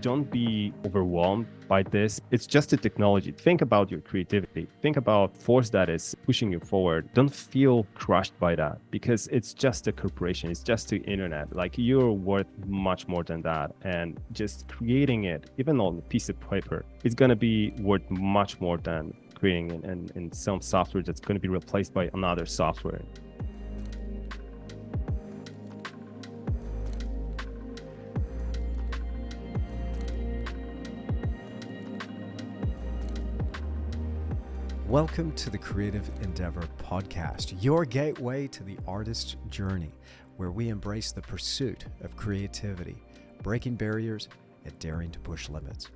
don't be overwhelmed by this. It's just a technology. Think about your creativity. Think about force that is pushing you forward. Don't feel crushed by that because it's just a corporation. It's just the internet. Like, you're worth much more than that. And just creating it, even on a piece of paper, it's going to be worth much more than creating in some software that's going to be replaced by another software. Welcome to the Creative Endeavor Podcast, your gateway to the artist's journey, where we embrace the pursuit of creativity, breaking barriers, and daring to push limits.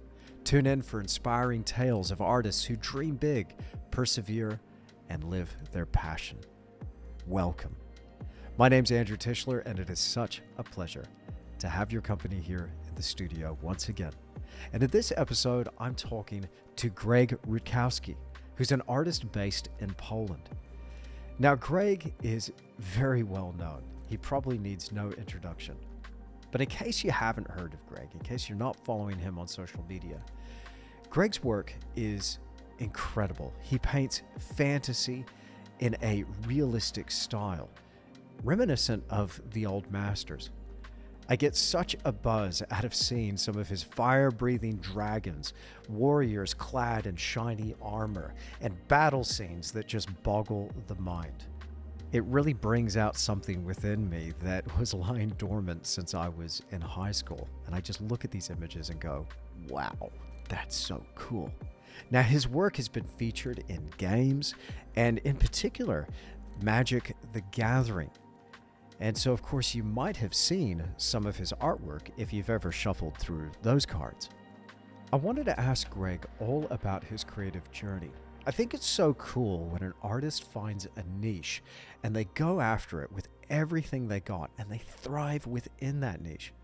Tune in for inspiring tales of artists who dream big, persevere, and live their passion. Welcome. My name's Andrew Tischler, and it is such a pleasure to have your company here in the studio once again. And in this episode, I'm talking to Greg Rutkowski, who's an artist based in Poland. Now, Greg is very well known. He probably needs no introduction. But in case you haven't heard of Greg, in case you're not following him on social media, Greg's work is incredible. He paints fantasy in a realistic style, reminiscent of the old masters. I get such a buzz out of seeing some of his fire-breathing dragons, warriors clad in shiny armor, and battle scenes that just boggle the mind. It really brings out something within me that was lying dormant since I was in high school, and I just look at these images and go, wow, that's so cool. Now, his work has been featured in games, and in particular, Magic: The Gathering. And so, of course, you might have seen some of his artwork if you've ever shuffled through those cards. I wanted to ask Greg all about his creative journey. I think it's so cool when an artist finds a niche and they go after it with everything they got and they thrive within that niche.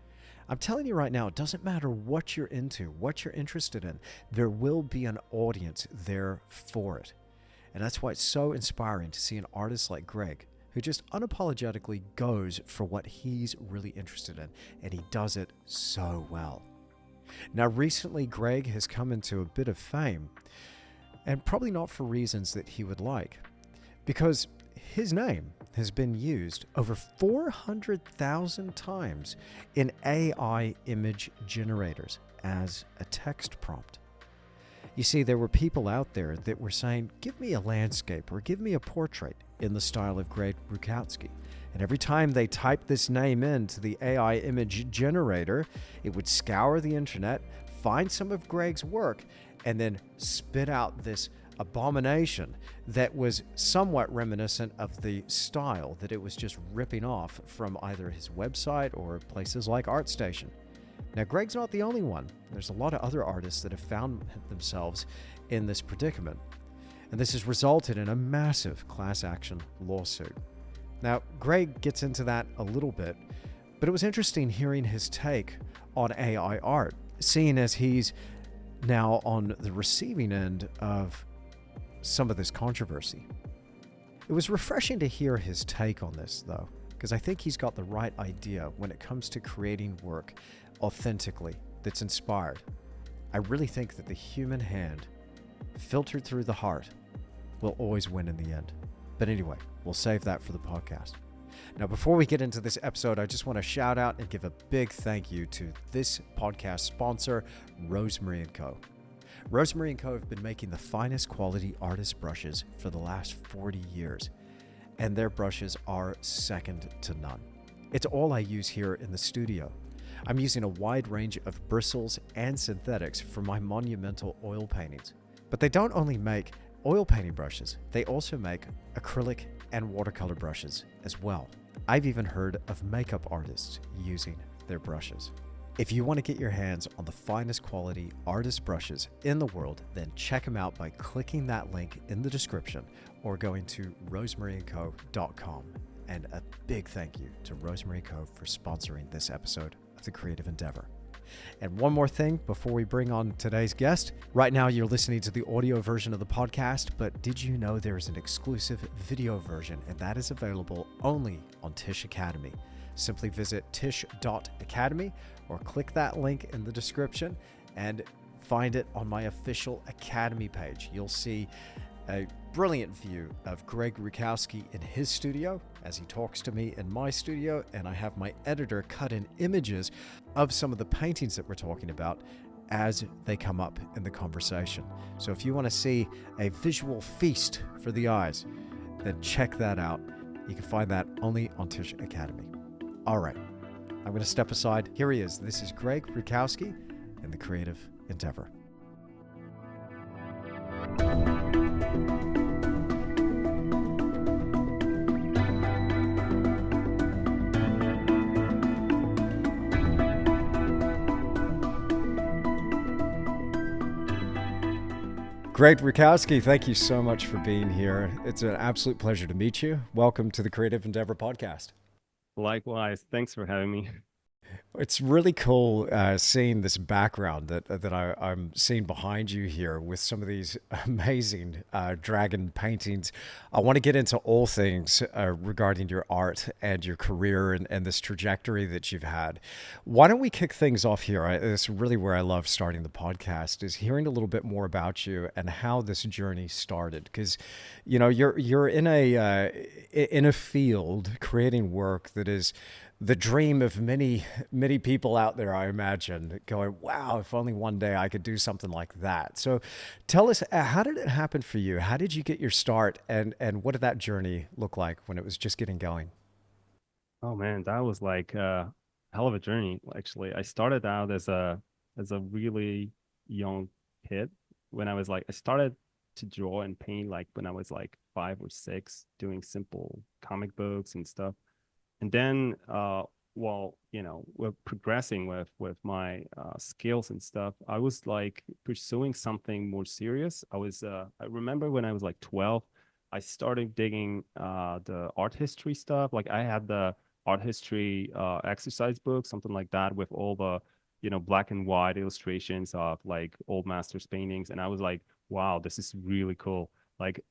I'm telling you right now, it doesn't matter what you're into, what you're interested in, there will be an audience there for it. And that's why it's so inspiring to see an artist like Greg, who just unapologetically goes for what he's really interested in, and he does it so well. Now, recently, Greg has come into a bit of fame, and probably not for reasons that he would like, because his name has been used over 400,000 times in AI image generators as a text prompt. You see, there were people out there that were saying, give me a landscape or give me a portrait in the style of Greg Rutkowski. And every time they typed this name into the AI image generator, it would scour the internet, find some of Greg's work, and then spit out this abomination that was somewhat reminiscent of the style that it was just ripping off from either his website or places like ArtStation. Now, Greg's not the only one. There's a lot of other artists that have found themselves in this predicament. And this has resulted in a massive class action lawsuit. Now, Greg gets into that a little bit, but it was interesting hearing his take on AI art, seeing as he's now on the receiving end of some of this controversy. It was refreshing to hear his take on this, though, because I think he's got the right idea when it comes to creating work authentically that's inspired. I really think that the human hand, filtered through the heart, will always win in the end. But anyway, we'll save that for the podcast. Now, before we get into this episode, I just want to shout out and give a big thank you to this podcast sponsor, Rosemary & Co. Rosemary & Co. have been making the finest quality artist brushes for the last 40 years, and their brushes are second to none. It's all I use here in the studio. I'm using a wide range of bristles and synthetics for my monumental oil paintings. But they don't only make oil painting brushes, they also make acrylic and watercolor brushes as well. I've even heard of makeup artists using their brushes. If you want to get your hands on the finest quality artist brushes in the world, then check them out by clicking that link in the description or going to rosemaryandco.com. And a big thank you to Rosemary & Co. for sponsoring this episode of The Creative Endeavor. And one more thing before we bring on today's guest. Right now you're listening to the audio version of the podcast, but did you know there is an exclusive video version, and that is available only on Tisch Academy. Simply visit tish.academy or click that link in the description and find it on my official Academy page. You'll see a brilliant view of Greg Rutkowski in his studio as he talks to me in my studio, and I have my editor cut in images of some of the paintings that we're talking about as they come up in the conversation. So if you want to see a visual feast for the eyes, then check that out. You can find that only on Tish Academy. All right, I'm going to step aside. Here he is. This is Greg Rutkowski in the Creative Endeavor. Greg Rutkowski, thank you so much for being here. It's an absolute pleasure to meet you. Welcome to the Creative Endeavor podcast. Likewise. Thanks for having me. It's really cool seeing this background that I'm seeing behind you here with some of these amazing dragon paintings. I want to get into all things regarding your art and your career and this trajectory that you've had. Why don't we kick things off here? This is really where I love starting the podcast, is hearing a little bit more about you and how this journey started. Because, you know, you're in a field creating work that is the dream of many people out there, I imagine, going, wow, if only one day I could do something like that. So tell us, how did it happen for you? How did you get your start? And what did that journey look like when it was just getting going? Oh man, that was like a hell of a journey, actually. I started out as a really young kid. When I started to draw and paint like when I was like 5 or 6, doing simple comic books and stuff. And then we're progressing with my skills and stuff. I was like pursuing something more serious. I remember when I was like 12, I started digging the art history stuff. Like I had the art history exercise book, something like that, with all the black and white illustrations of like old masters paintings. And I was like, wow, this is really cool. Like,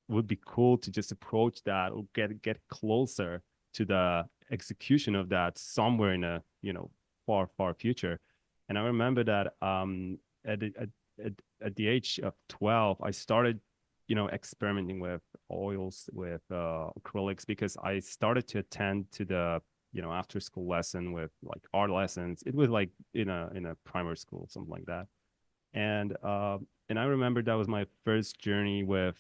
would be cool to just approach that or get closer to the execution of that somewhere in a far future. And I remember that at the age of 12, I started experimenting with oils, with acrylics, because I started to attend to the after school lesson with like art lessons. It was like in a primary school, something like that. And I remember that was my first journey with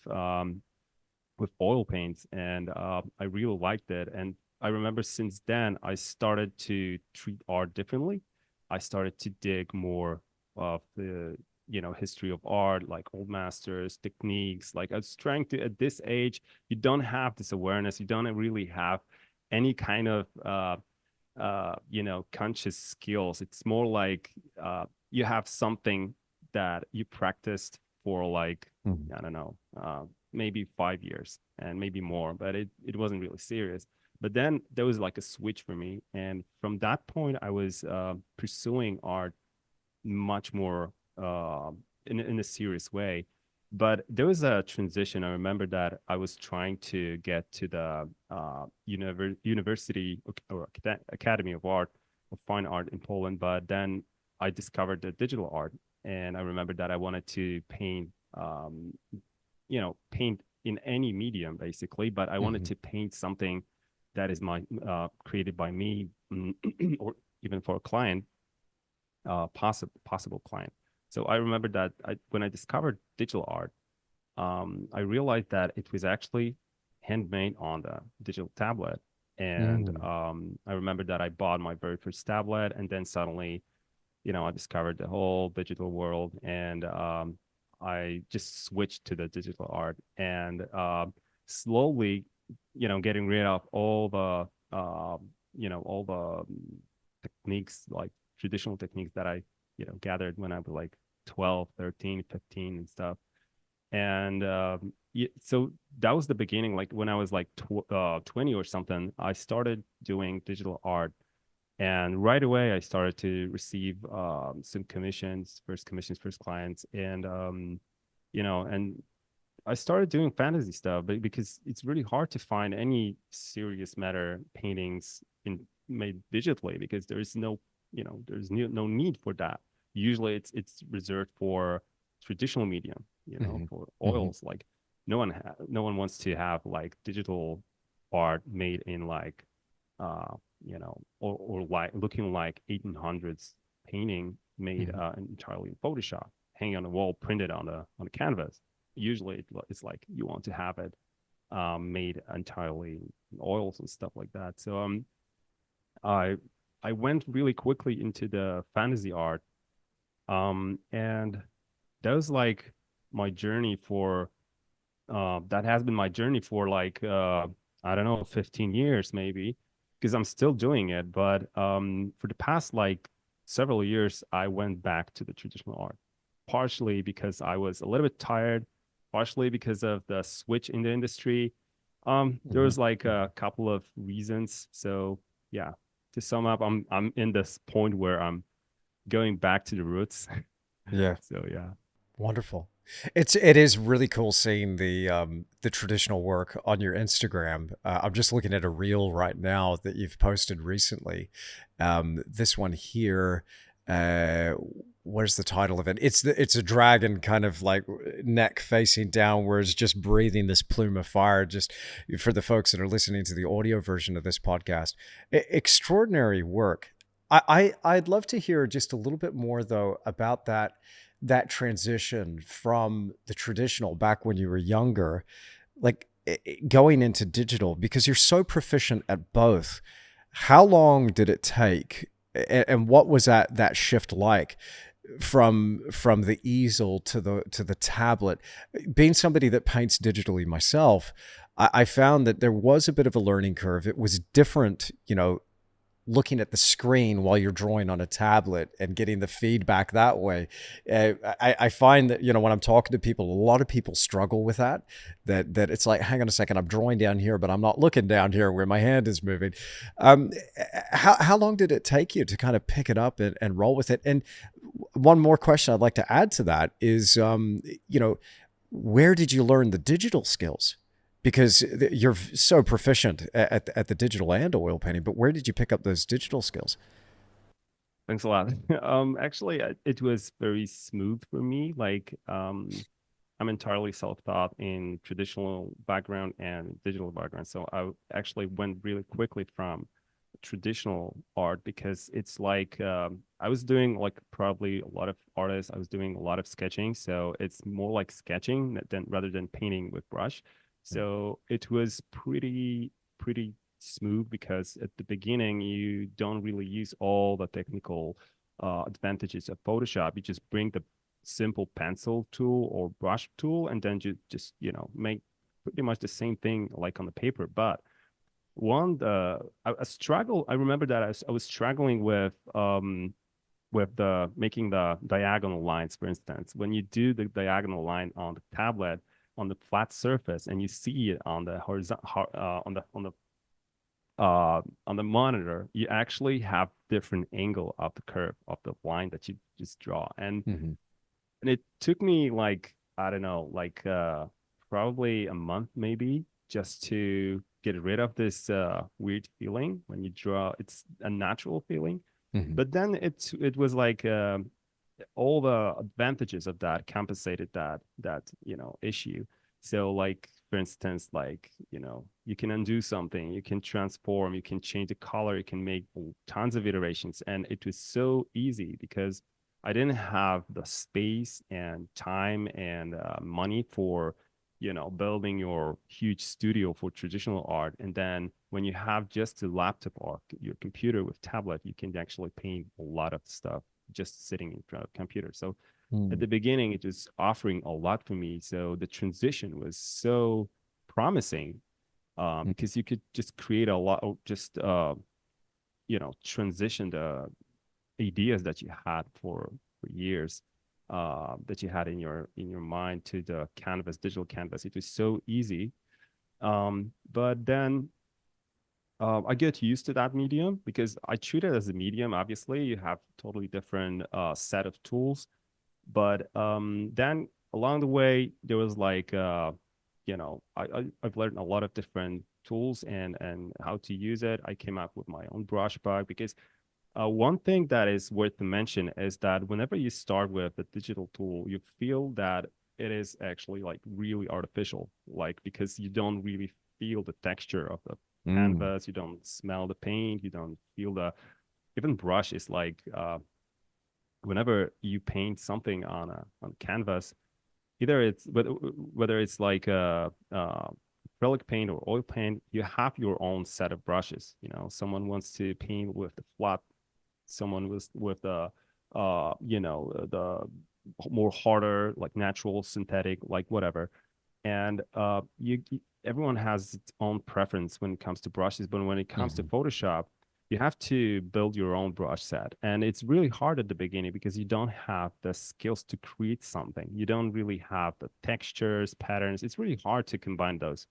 oil paints, and I really liked it. And I remember since then I started to treat art differently. I started to dig more of the history of art, like old masters, techniques. Like I was trying to, at this age, you don't have this awareness, you don't really have any kind of conscious skills. It's more like you have something that you practiced for like I don't know, maybe 5 years and maybe more, but it wasn't really serious. But then there was like a switch for me, and from that point I was pursuing art much more in a serious way. But there was a transition. I remember that I was trying to get to the University or Academy of Art, of Fine Art in Poland, but then I discovered the digital art, and I remember that I wanted to paint, paint in any medium basically, but I wanted to paint something that is created by me, or even for a client, possible client. So I remember that when I discovered digital art, I realized that it was actually handmade on the digital tablet. And I remember that I bought my very first tablet, and then suddenly, I discovered the whole digital world, and I just switched to the digital art, and slowly, getting rid of all the, all the techniques, like traditional techniques that I, gathered when I was like 12, 13, 15 and stuff. And so that was the beginning. Like when I was like 20 or something, I started doing digital art. And right away, I started to receive some commissions, first clients. And, and I started doing fantasy stuff, but because it's really hard to find any serious matter paintings in made digitally because there is no, there's no need for that. Usually it's reserved for traditional medium, Hmm. for Hmm. oils. Like no one wants to have like digital art made in like or like looking like 1800s painting made Hmm. entirely in Photoshop, hanging on the wall, printed on the canvas. Usually, it's like you want to have it made entirely in oils and stuff like that. So I I went really quickly into the fantasy art, and that was like my journey for that has been my journey for like I don't know, 15 years maybe, because I'm still doing it. But for the past like several years, I went back to the traditional art, partially because I was a little bit tired, partially because of the switch in the industry. There Hmm. was like a couple of reasons. So yeah, to sum up, I'm in this point where I'm going back to the roots. Yeah. So yeah. Wonderful. It is really cool seeing the traditional work on your Instagram. I'm just looking at a reel right now that you've posted recently. This one here, uh, where's the title of it? It's a dragon kind of like neck facing downwards, just breathing this plume of fire. Just for the folks that are listening to the audio version of this podcast, extraordinary work. I'd love to hear just a little bit more though about that transition from the traditional back when you were younger, like going into digital, because you're so proficient at both. How long did it take, and what was that shift like from the easel to the tablet? Being somebody that paints digitally myself, I found that there was a bit of a learning curve. It was different, looking at the screen while you're drawing on a tablet and getting the feedback that way. I find that, when I'm talking to people, a lot of people struggle with that it's like, hang on a second, I'm drawing down here, but I'm not looking down here where my hand is moving. Um, how long did it take you to kind of pick it up and roll with it? And one more question I'd like to add to that is, where did you learn the digital skills? Because you're so proficient at the digital and oil painting, but where did you pick up those digital skills? Thanks a lot. Actually, it was very smooth for me. Like, I'm entirely self-taught in traditional background and digital background. So actually went really quickly from traditional art because it's like I was doing like probably a lot of artists. I was doing a lot of sketching, so it's more like sketching than rather than painting with brush. So it was pretty smooth because at the beginning you don't really use all the technical advantages of Photoshop. You just bring the simple pencil tool or brush tool and then you just make pretty much the same thing like on the paper. But one I struggle. I remember that I was struggling with the making the diagonal lines. For instance, when you do the diagonal line on the tablet on the flat surface and you see it on the horizontal on the monitor, you actually have different angle of the curve of the line that you just draw. Mm-hmm. And it took me like, I don't know, like probably a month maybe just to get rid of this weird feeling when you draw. It's a natural feeling. Mm-hmm. But then it was like all the advantages of that compensated that issue. So like for instance, like you can undo something, you can transform, you can change the color, you can make tons of iterations, and it was so easy because I didn't have the space and time and money for building your huge studio for traditional art. And then when you have just a laptop or your computer with tablet, you can actually paint a lot of stuff just sitting in front of a computer. So at Mm-hmm. the beginning, it was offering a lot for me. So the transition was so promising because you could just create a lot of just transition the ideas that you had for years that you had in your mind to the canvas, digital canvas. It was so easy. But then I get used to that medium because I treat it as a medium. Obviously, you have totally different set of tools, but then along the way there was like I've learned a lot of different tools and how to use it. I came up with my own brush bug because one thing that is worth to mention is that whenever you start with a digital tool, you feel that it is actually like really artificial, like because you don't really feel the texture of the Mm. canvas, you don't smell the paint, you don't feel the even brush is like whenever you paint something on canvas, either it's whether it's like acrylic paint or oil paint, you have your own set of brushes. You know, someone wants to paint with the flat, someone with the the more harder, like natural, synthetic, like whatever. And everyone has its own preference when it comes to brushes, but when it comes to Hmm. Photoshop, you have to build your own brush set, and it's really hard at the beginning because you don't have the skills to create something. You don't really have the textures, patterns. It's really hard to combine those.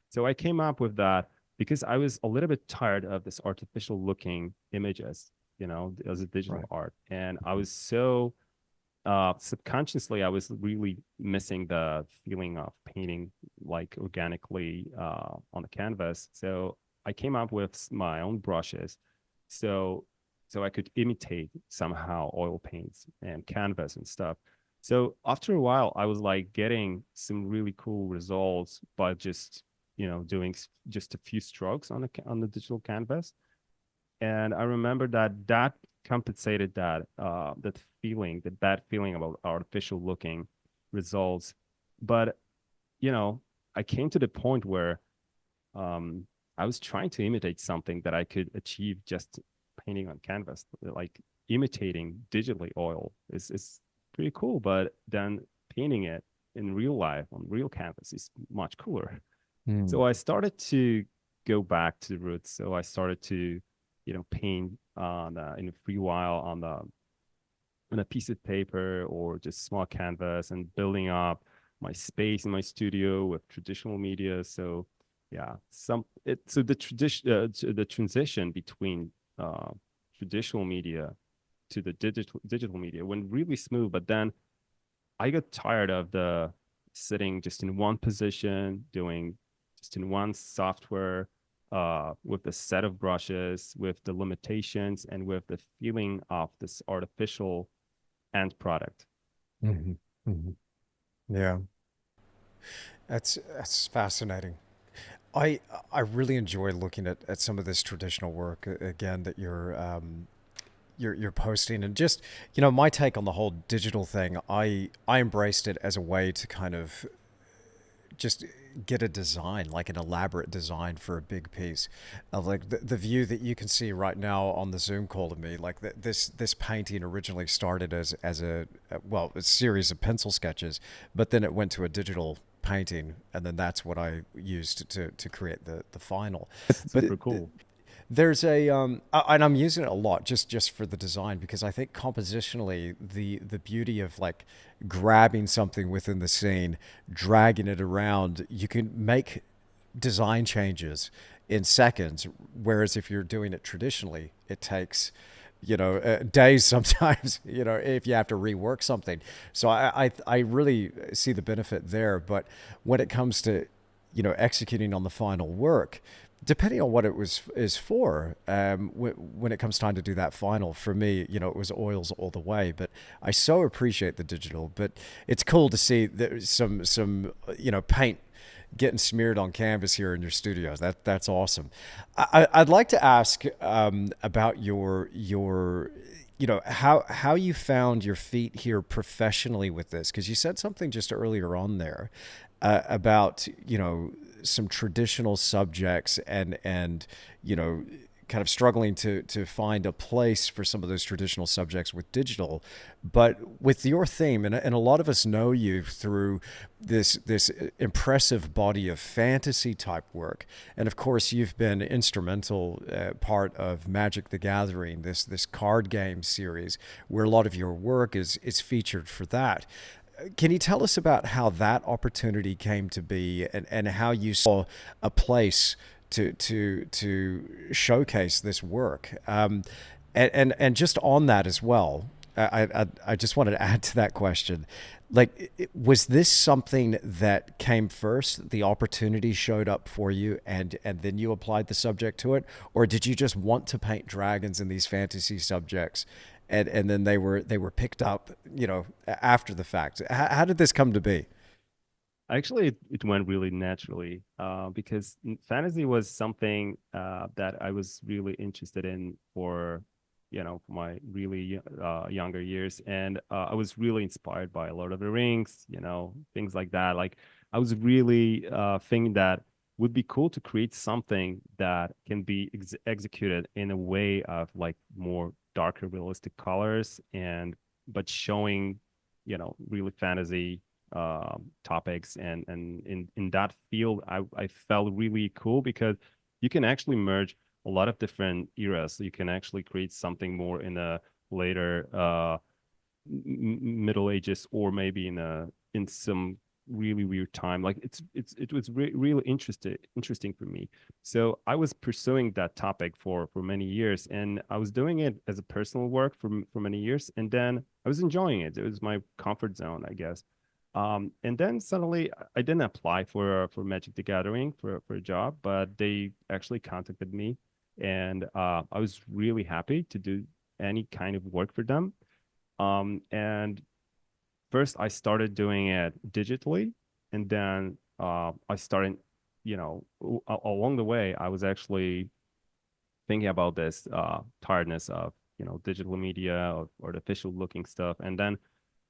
So I came up with that because I was a little bit tired of this artificial looking images, as a digital Right. art. And I was so subconsciously, I was really missing the feeling of painting like organically on the canvas. So I came up with my own brushes, so so I could imitate somehow oil paints and canvas and stuff. So after a while, I was like getting some really cool results by just doing just a few strokes on on the digital canvas. And I remember that compensated that feeling, that bad feeling about artificial looking results. But I came to the point where um, I was trying to imitate something that I could achieve just painting on canvas. Like imitating digitally oil is pretty cool, but then painting it in real life on real canvas is much cooler. Mm. So I started to go back to the roots. So I started to, paint on in a free while on a piece of paper or just small canvas and building up my space in my studio with traditional media. So yeah, so the transition between uh, traditional media to the digital media went really smooth. But then I got tired of the sitting just in one position, doing just in one software, with the set of brushes, with the limitations, and with the feeling of this artificial end product. Hmm. Hmm. Yeah, that's fascinating. I I really enjoy looking at some of this traditional work again that you're posting, and just my take on the whole digital thing. I embraced it as a way to kind of just get a design, like an elaborate design for a big piece. Of like the view that you can see right now on the Zoom call to me, like this painting originally started as a series of pencil sketches, but then it went to a digital painting, and then that's what I used to create the final. It's But super cool. there's and I'm using it a lot just for the design, because I think compositionally the beauty of like grabbing something within the scene, dragging it around, you can make design changes in seconds, whereas if you're doing it traditionally, it takes days sometimes, if you have to rework something. So I really see the benefit there. But when it comes to executing on the final work, depending on what it was is for, when it comes time to do that final, for me, it was oils all the way. But I so appreciate the digital. But it's cool to see that some paint getting smeared on canvas here in your studios. That's awesome. I'd like to ask about your how you found your feet here professionally with this, because you said something just earlier on there about some traditional subjects, and kind of struggling to find a place for some of those traditional subjects with digital. But with your theme, and a lot of us know you through this impressive body of fantasy type work, and of course you've been instrumental part of Magic the Gathering, this card game series, where a lot of your work is featured for that. Can you tell us about how that opportunity came to be, and how you saw a place to showcase this work? And just on that as well, I just wanted to add to that question. Like, was this something that came first? The opportunity showed up for you, and then you applied the subject to it, or did you just want to paint dragons in these fantasy subjects, and then they were picked up, after the fact? How did this come to be? Actually, it went really naturally because fantasy was something that I was really interested in for, for my really younger years. And I was really inspired by Lord of the Rings, things like that. Like I was really thinking that would be cool to create something that can be executed in a way of like more darker, realistic colors and but showing, really fantasy topics and in that field I felt really cool because you can actually merge a lot of different eras. So you can actually create something more in a later Middle Ages or maybe in some really weird time. Like it was really interesting for me. So I was pursuing that topic for many years, and I was doing it as a personal work for many years, and then I was enjoying it. It was my comfort zone, I guess. And then suddenly I didn't apply for Magic the Gathering for a job, but they actually contacted me, and I was really happy to do any kind of work for them. And first I started doing it digitally, and then I started, along the way, I was actually thinking about this tiredness of, digital media or artificial looking stuff. And then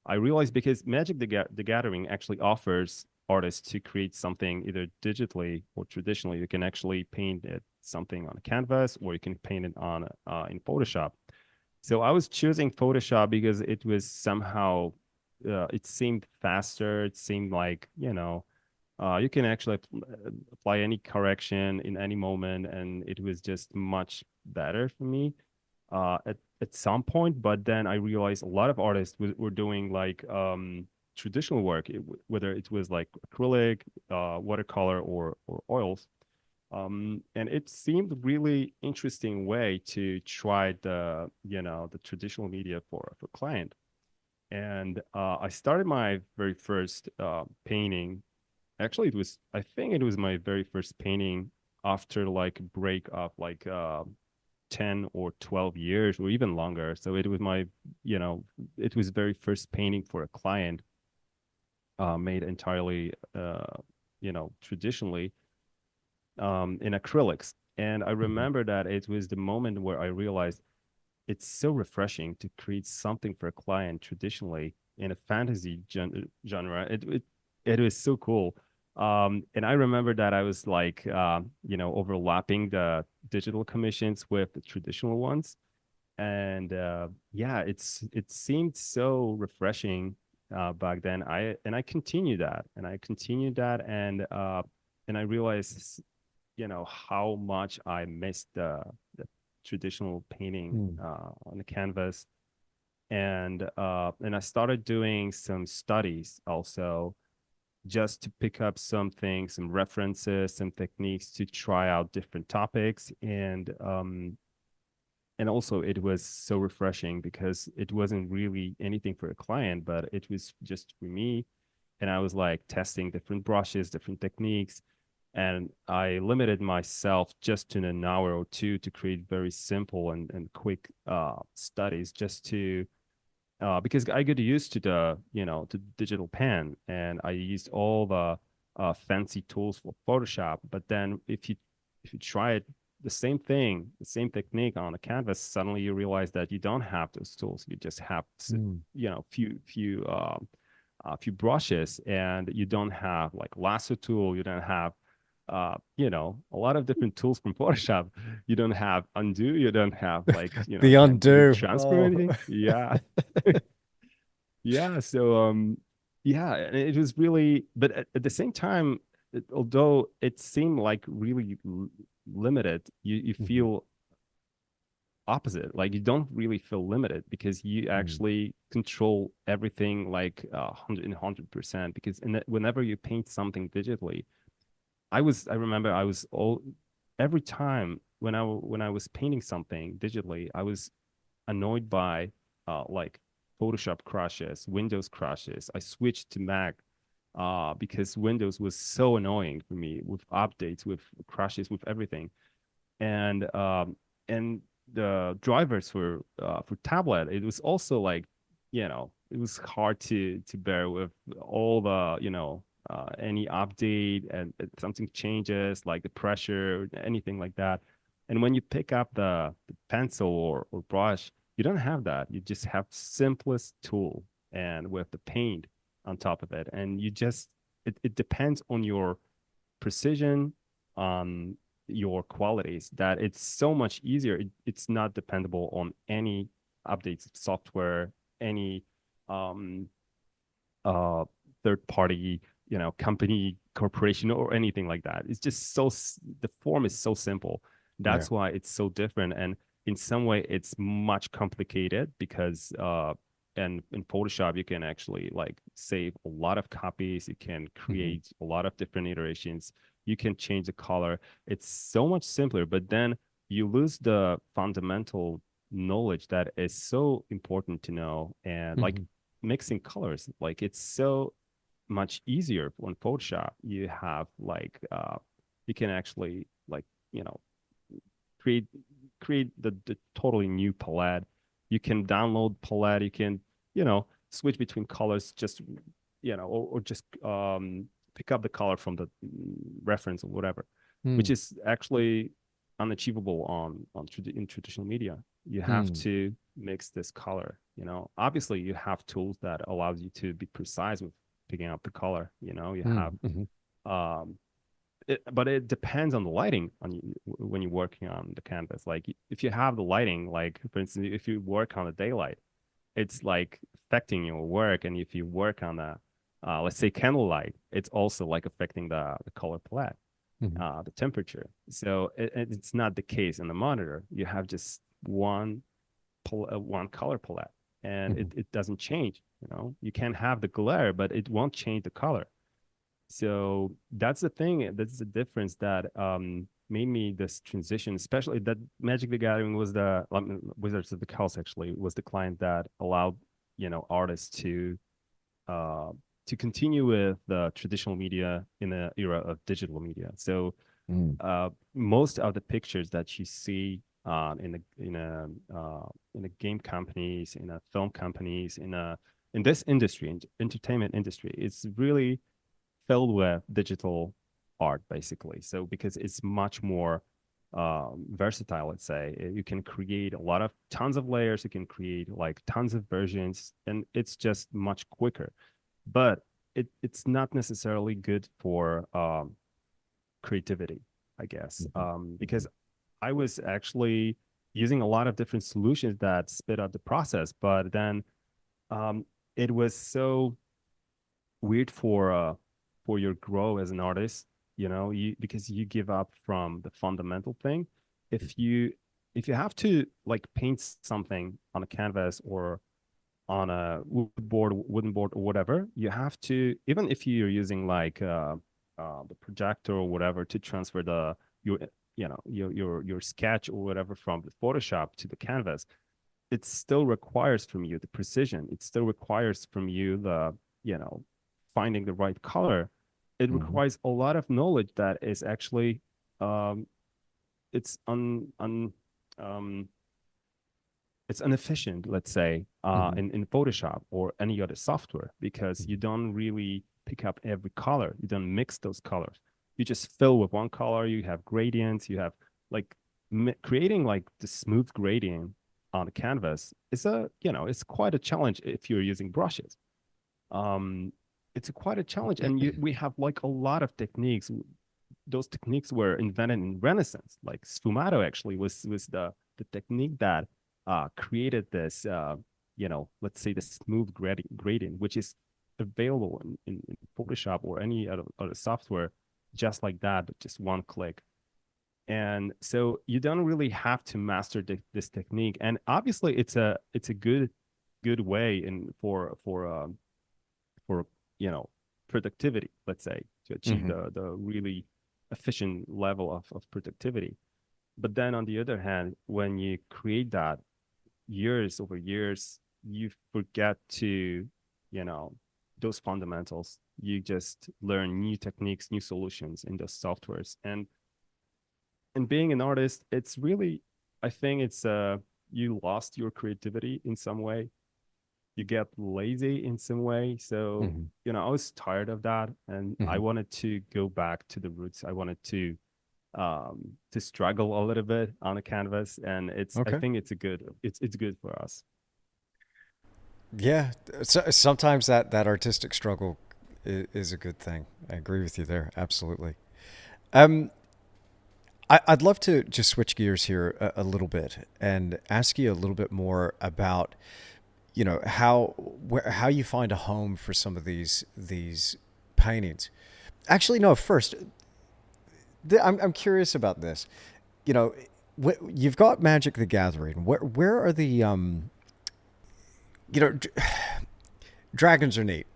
I realized because Magic the Gathering actually offers artists to create something either digitally or traditionally. You can actually paint it something on a canvas, or you can paint it on in Photoshop. So I was choosing Photoshop because it was somehow, it seemed faster. It seemed like, you can actually apply any correction in any moment, and it was just much better for me at some point. But then I realized a lot of artists were doing like traditional work, whether it was like acrylic, watercolor, or oils. And it seemed really interesting way to try the traditional media for client. And I started my very first painting. Actually, I think it was my very first painting after like a break of like 10 or 12 years or even longer. So it was you know, it was very first painting for a client, made entirely, traditionally, in acrylics. And I Mhm. remember that it was the moment where I realized it's so refreshing to create something for a client traditionally in a fantasy genre. It was so cool. And I remember that I was like, overlapping the digital commissions with the traditional ones. And yeah, it seemed so refreshing back then. I continued that, and I realized, how much I missed the traditional painting Mm. on the canvas. And I started doing some studies also, just to pick up some references, some techniques to try out different topics. And also it was so refreshing because it wasn't really anything for a client, but it was just for me. And I was like testing different brushes, different techniques, and I limited myself just in an hour or two to create very simple and quick studies, just to because I got used to the digital pen, and I used all the fancy tools for Photoshop. But then if you try it, the same thing, the same technique on a canvas, suddenly you realize that you don't have those tools. You just have, Mm. few brushes, and you don't have like lasso tool. You don't have a lot of different tools from Photoshop. You don't have undo. You don't have like, The you can't even undo. transfer Oh. anything. Yeah. Yeah. So, yeah, and it was really, but at the same time, although it seemed like really limited, you Mhm. feel opposite. Like you don't really feel limited because you Mm. actually control everything like 100%. Because whenever you paint something digitally, I remember I was all every time when I was painting something digitally, I was annoyed by like Photoshop crashes, Windows crashes. I switched to Mac because Windows was so annoying for me with updates, with crashes, with everything. And the drivers for tablet, it was also like, it was hard to bear with all the, any update and something changes, like the pressure, anything like that. And when you pick up the pencil or brush, you don't have that. You just have simplest tool and with the paint on top of it. And you just, it depends on your precision, on your qualities, that it's so much easier. It's not dependable on any updates of software, any um uh third party, company, corporation, or anything like that. It's just the form is so simple. Yeah. That's why it's so different. And in some way it's much complicated because and in Photoshop you can actually like save a lot of copies, you can Mm-hmm. create a lot of different iterations, you can change the color. It's so much simpler, but then you lose the fundamental knowledge that is so important to know. And like Mm-hmm. mixing colors, like it's so much easier on Photoshop. You have like you can actually like, you know create create the totally new palette. You can download palette, you can, switch between colors, just, or just pick up the color from the reference or whatever, which Mm. is actually unachievable in traditional media. You have Mm. to mix this color. Obviously you have tools that allows you to be precise with picking up the color. You have Mm. Mm-hmm. um but it depends on the lighting on you when you're working on the canvas. Like if you have the lighting, like for instance, if you work on the daylight, it's like affecting your work. And if you work on a let's say candlelight, it's also like affecting the color palette, Mm-hmm. the temperature. So it's not the case in the monitor. You have just one color palette, and Mm-hmm. it doesn't change. You can have the glare, but it won't change the color. So that's the thing. That's the difference that made me this transition. Especially that Magic the Gathering was Wizards of the Coast actually was the client that allowed, artists uh, to continue with the traditional media in the era of digital media. So Mm. most of the pictures that you see in the game companies, in a film companies, in this industry, in entertainment industry, it's really filled with digital art basically. So because it's much more versatile, let's say, you can create a lot of tons of layers, you can create like tons of versions, and it's just much quicker. But it's not necessarily good for creativity, I guess, Mm-hmm. Mm-hmm. because I was actually using a lot of different solutions that spit up the process, but then um, it was so weird for your growth as an artist, because you give up from the fundamental thing. If you have to like paint something on a canvas or on a wooden board or whatever, you have to, even if you're using like the projector or whatever to transfer your your sketch or whatever from the Photoshop to the canvas, it still requires from you the precision. It still requires from you the, finding the right color. It Mm-hmm. requires a lot of knowledge that is actually um, it's um, it's inefficient, let's say, Mm-hmm. in Photoshop or any other software, because Mm-hmm. you don't really pick up every color. You don't mix those colors. You just fill with one color. You have gradients. You have like creating like the smooth gradient on the canvas is it's quite a challenge if you're using brushes. Um, it's quite a challenge, and we have like a lot of techniques. Those techniques were invented in Renaissance. Like sfumato actually was the technique that created this, let's say the smooth gradient, which is available in Photoshop or any other software, just like that, but just one click. And so you don't really have to master this technique. And obviously, it's a good way in for productivity, let's say, to achieve Mm-hmm. the really efficient level of productivity. But then on the other hand, when you create that years over years, you forget to, you know, those fundamentals. You just learn new techniques, new solutions in those softwares. And being an artist, it's really, I think it's you lost your creativity in some way. You get lazy in some way. So, Hmm. I was tired of that, and I Hmm. wanted to go back to the roots. I wanted to struggle a little bit on a canvas, and I Okay. think it's good for us. Yeah. So, sometimes that artistic struggle is a good thing. I agree with you there. Absolutely. Um, I'd love to just switch gears here a little bit and ask you a little bit more about, how you find a home for some of these paintings. Actually, no. First, I'm curious about this. You know, you've got Magic the Gathering. Where are the you know, dragons are neat.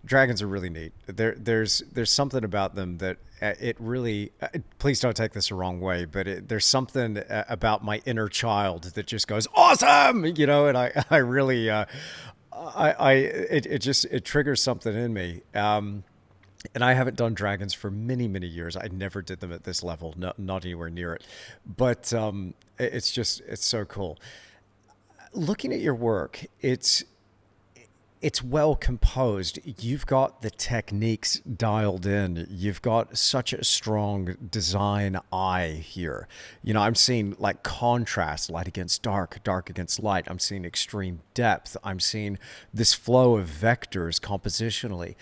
Dragons are really neat. There's something about them that it really. Please don't take this the wrong way, but there's something about my inner child that just goes awesome, and I really it triggers something in me. And I haven't done dragons for many years. I never did them at this level, not anywhere near it. But it's so cool. Looking at your work, it's well composed. You've got the techniques dialed in. You've got such a strong design eye here. I'm seeing like contrast, light against dark, dark against light. I'm seeing extreme depth. I'm seeing this flow of vectors compositionally.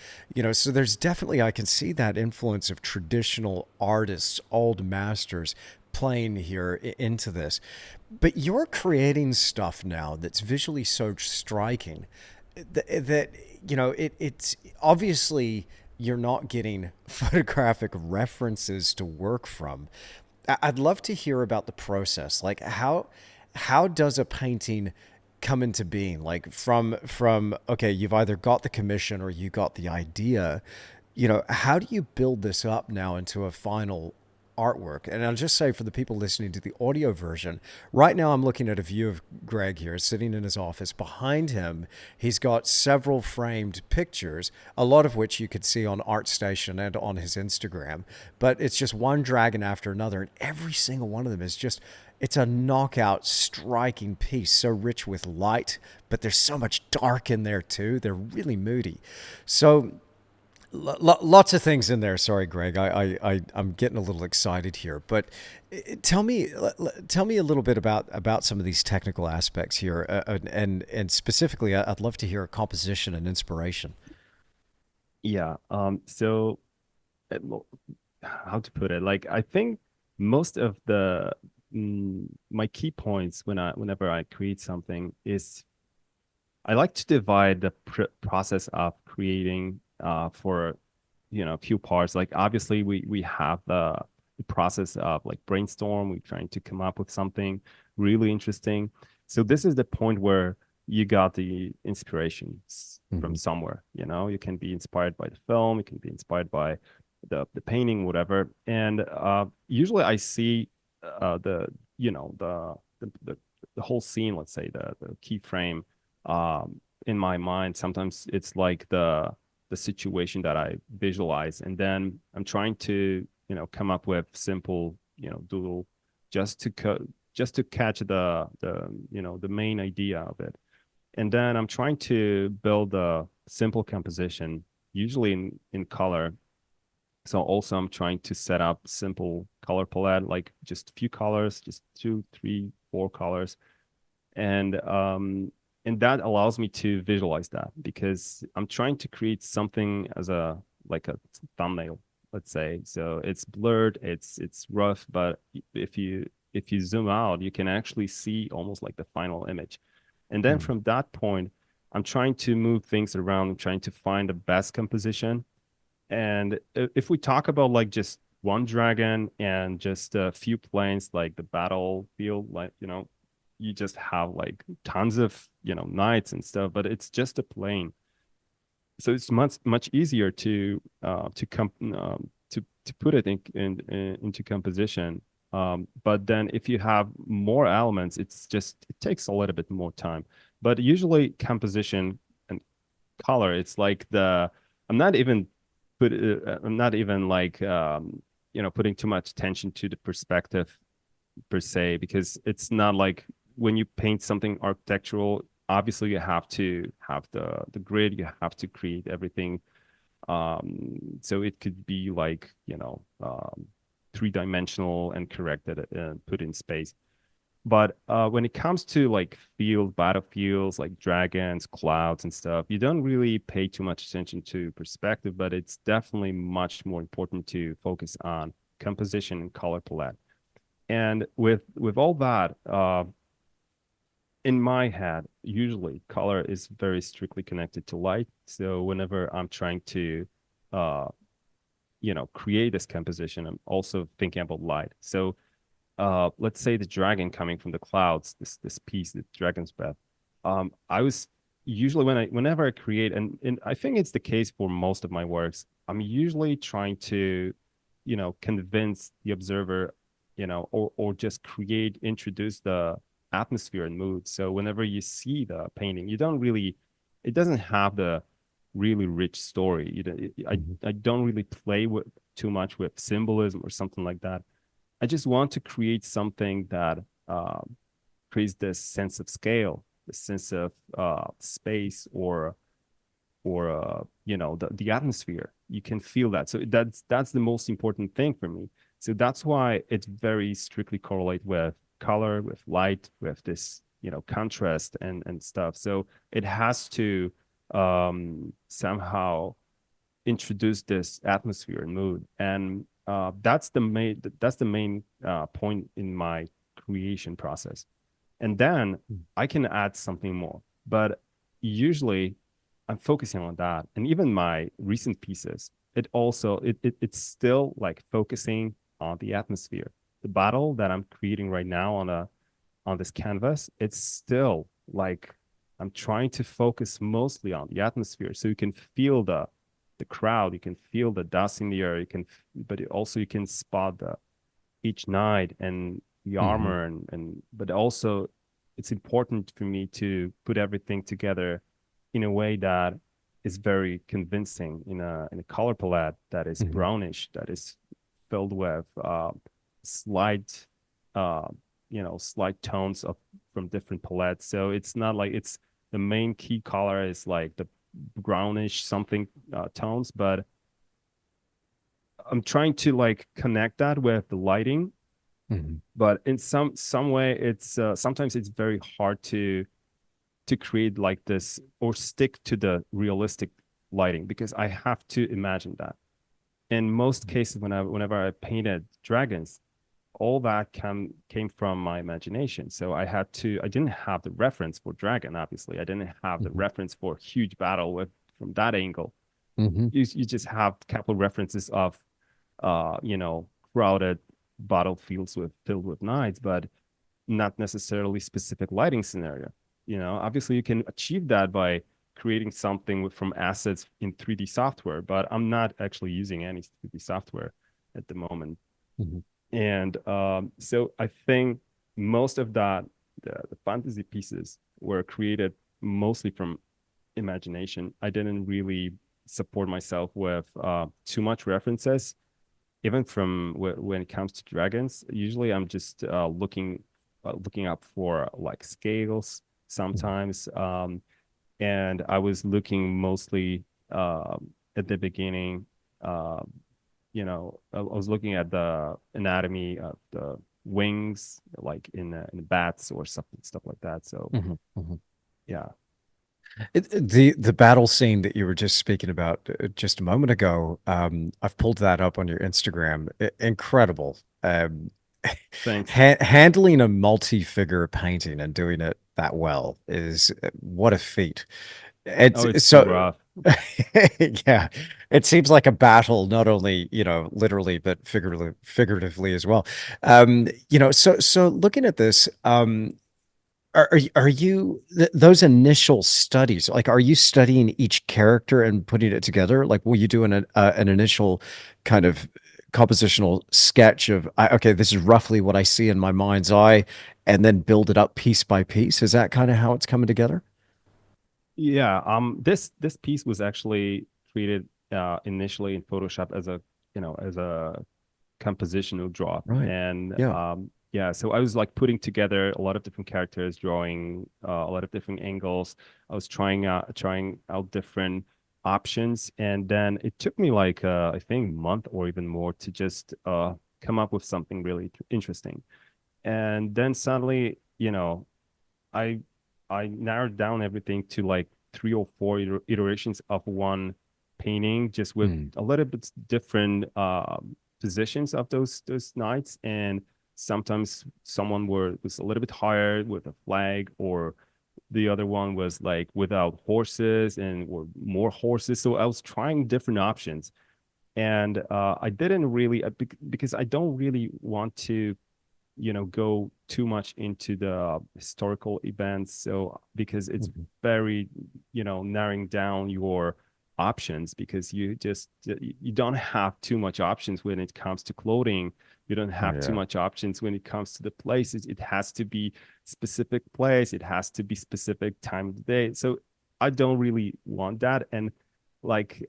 So there's definitely, I can see that influence of traditional artists, old masters playing here into this. But you're creating stuff now that's visually so striking that it's obviously you're not getting photographic references to work from. I'd love to hear about the process. Like how does a painting come into being? Like from okay, you've either got the commission or you got the idea. How do you build this up now into a final artwork? And I'll just say for the people listening to the audio version, right now I'm looking at a view of Greg here sitting in his office. Behind him, he's got several framed pictures, a lot of which you could see on ArtStation and on his Instagram. But it's just one dragon after another, and every single one of them is just, it's a knockout, striking piece, so rich with light, but there's so much dark in there too. They're really moody. So lots of things in there. Sorry, Greg. I'm getting a little excited here, but tell me a little bit about some of these technical aspects here, and specifically, I'd love to hear composition and inspiration. Yeah. So, well, how to put it? Like, I think most of my key points whenever I create something is I like to divide the process of creating for a few parts. Like obviously we have the process of like brainstorm. We're trying to come up with something really interesting. So this is the point where you got the inspiration from Mm-hmm. somewhere. You can be inspired by the film. You can be inspired by the painting, whatever. And usually I see the the whole scene. Let's say the key frame in my mind. Sometimes it's like the situation that I visualize, and then I'm trying to come up with simple doodle just to just to catch the main idea of it, and then I'm trying to build a simple composition, usually in color. So also I'm trying to set up simple color palette, like just a few colors, just two, three, four colors, and that allows me to visualize that because I'm trying to create something as like a thumbnail, let's say. So it's blurred, it's rough, but if you zoom out, you can actually see almost like the final image. And then Mm-hmm. from that point, I'm trying to move things around. I'm trying to find the best composition. And if we talk about like just one dragon and just a few planes, like the battlefield, like, you just have like tons of, knights and stuff, but it's just a plane. So it's much easier to put it into composition. But then if you have more elements, it takes a little bit more time. But usually composition and color, it's like the I'm not even I'm not even like putting too much attention to the perspective per se, because it's not like when you paint something architectural, obviously you have to have the grid, you have to create everything. So it could be like, three-dimensional and corrected and put in space. But when it comes to like battlefields, like dragons, clouds, and stuff, you don't really pay too much attention to perspective, but it's definitely much more important to focus on composition and color palette. And with all that, in my head, usually color is very strictly connected to light. So whenever I'm trying to, uh, create this composition, I'm also thinking about light. So let's say the dragon coming from the clouds, this piece, the dragon's breath. I was usually whenever I create, and I think it's the case for most of my works, I'm usually trying to, convince the observer, or just introduce the atmosphere and mood. So whenever you see the painting, it doesn't have the really rich story. I don't really play with too much with symbolism or something like that. I just want to create something that creates this sense of scale, this sense of space, or the atmosphere. You can feel that. So that's the most important thing for me. So that's why it's very strictly correlate with color, with light, with this contrast and stuff. So it has to somehow introduce this atmosphere and mood, and that's the main point in my creation process. And then I can add something more, but usually I'm focusing on that. And even my recent pieces, it's still like focusing on the atmosphere. The battle that I'm creating right now on this canvas, it's still like I'm trying to focus mostly on the atmosphere, so you can feel the crowd, you can feel the dust in the air, but also you can spot the each knight and the Mm-hmm. armor, and but also it's important for me to put everything together in a way that is very convincing, in a color palette that is Mm-hmm. brownish, that is filled with slight uh slight tones of from different palettes. So it's not like it's the main key color is like the brownish something tones, but I'm trying to like connect that with the lighting. Mm-hmm. But in some way, it's sometimes it's very hard to create like this or stick to the realistic lighting, because I have to imagine that. In most cases, whenever I painted dragons, all that came from my imagination. So I didn't have the reference for dragon, obviously. I didn't have the Mm-hmm. reference for huge battle from that angle. Mm-hmm. You just have a couple of references of crowded battlefields filled with knights, but not necessarily specific lighting scenario. Obviously you can achieve that by creating something from assets in 3D software, but I'm not actually using any 3D software at the moment. Mm-hmm. And so I think most of the fantasy pieces were created mostly from imagination. I didn't really support myself with too much references, even from when it comes to dragons. Usually I'm just looking up for like scales sometimes. And I was looking mostly at the beginning. I was looking at the anatomy of the wings, like in bats or something, stuff like that. So Mm-hmm. Mm-hmm. yeah, The battle scene that you were just speaking about just a moment ago, I've pulled that up on your Instagram. Incredible. thanks. Handling a multi-figure painting and doing it that well is what a feat. Oh, It's it's so rough. yeah, it seems like a battle, not only, literally, but figuratively as well. So looking at this, are you those initial studies, like, are you studying each character and putting it together? Like, will you do an initial kind of compositional sketch of, okay, this is roughly what I see in my mind's eye, and then build it up piece by piece? Is that kind of how it's coming together? Yeah, this piece was actually created initially in Photoshop as a, as a compositional draw. Right. And Yeah. yeah, so I was like putting together a lot of different characters, drawing a lot of different angles. I was trying out different options, and then it took me like I think a month or even more to just come up with something really interesting. And then suddenly, I I narrowed down everything to like three or four iterations of one painting, just with Mm. a little bit different positions of those knights. And sometimes someone was a little bit higher with a flag, or the other one was like without horses and or more horses. So I was trying different options, and I didn't really because I don't really want to go too much into the historical events, so because it's Mhm. very narrowing down your options, because you don't have too much options when it comes to clothing. You don't have too Yeah. much options when it comes to the places. It has to be specific place, it has to be specific time of the day. So I don't really want that. And like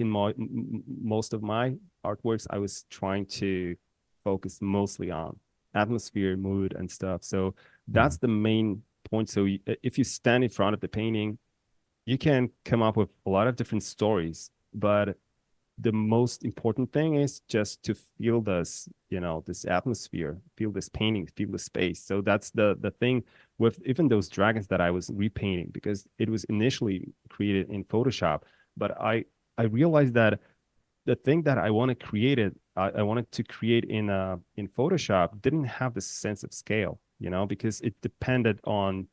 in most of my artworks, I was trying to focus mostly on atmosphere, mood, and stuff. So Mm. that's the main point. So if you stand in front of the painting, you can come up with a lot of different stories, but the most important thing is just to feel this atmosphere, feel this painting, feel the space. So that's the thing with even those dragons that I was repainting, because it was initially created in Photoshop, but I realized that the thing that I want to create I wanted to create in Photoshop didn't have the sense of scale, because it depended on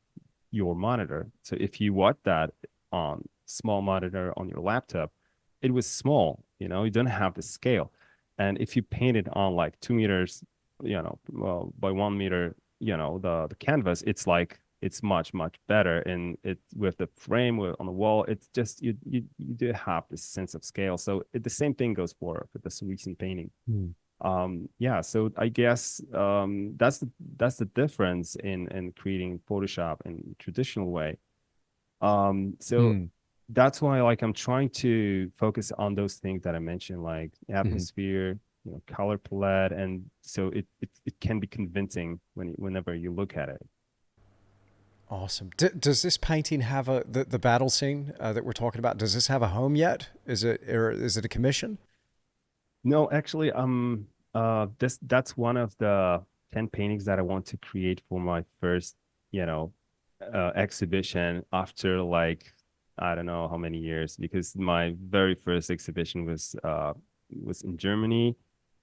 your monitor. So if you watch that on small monitor on your laptop, it was small, you don't have the scale. And if you paint it on like 2 meters, well, by 1 meter, the canvas, it's like it's much, much better. And it with the frame on the wall, it's just you do have this sense of scale. So the same thing goes for this recent painting. Mm. Yeah, so I guess that's the difference in creating Photoshop in traditional way. So Mm. that's why like I'm trying to focus on those things that I mentioned, like Mhm. atmosphere, color palette, and so it can be convincing whenever you look at it. Awesome. Does this painting have the battle scene that we're talking about? Does this have a home yet? Is it a commission? No, actually, that's one of the 10 paintings that I want to create for my first, you know, exhibition after like I don't know how many years, because my very first exhibition was in Germany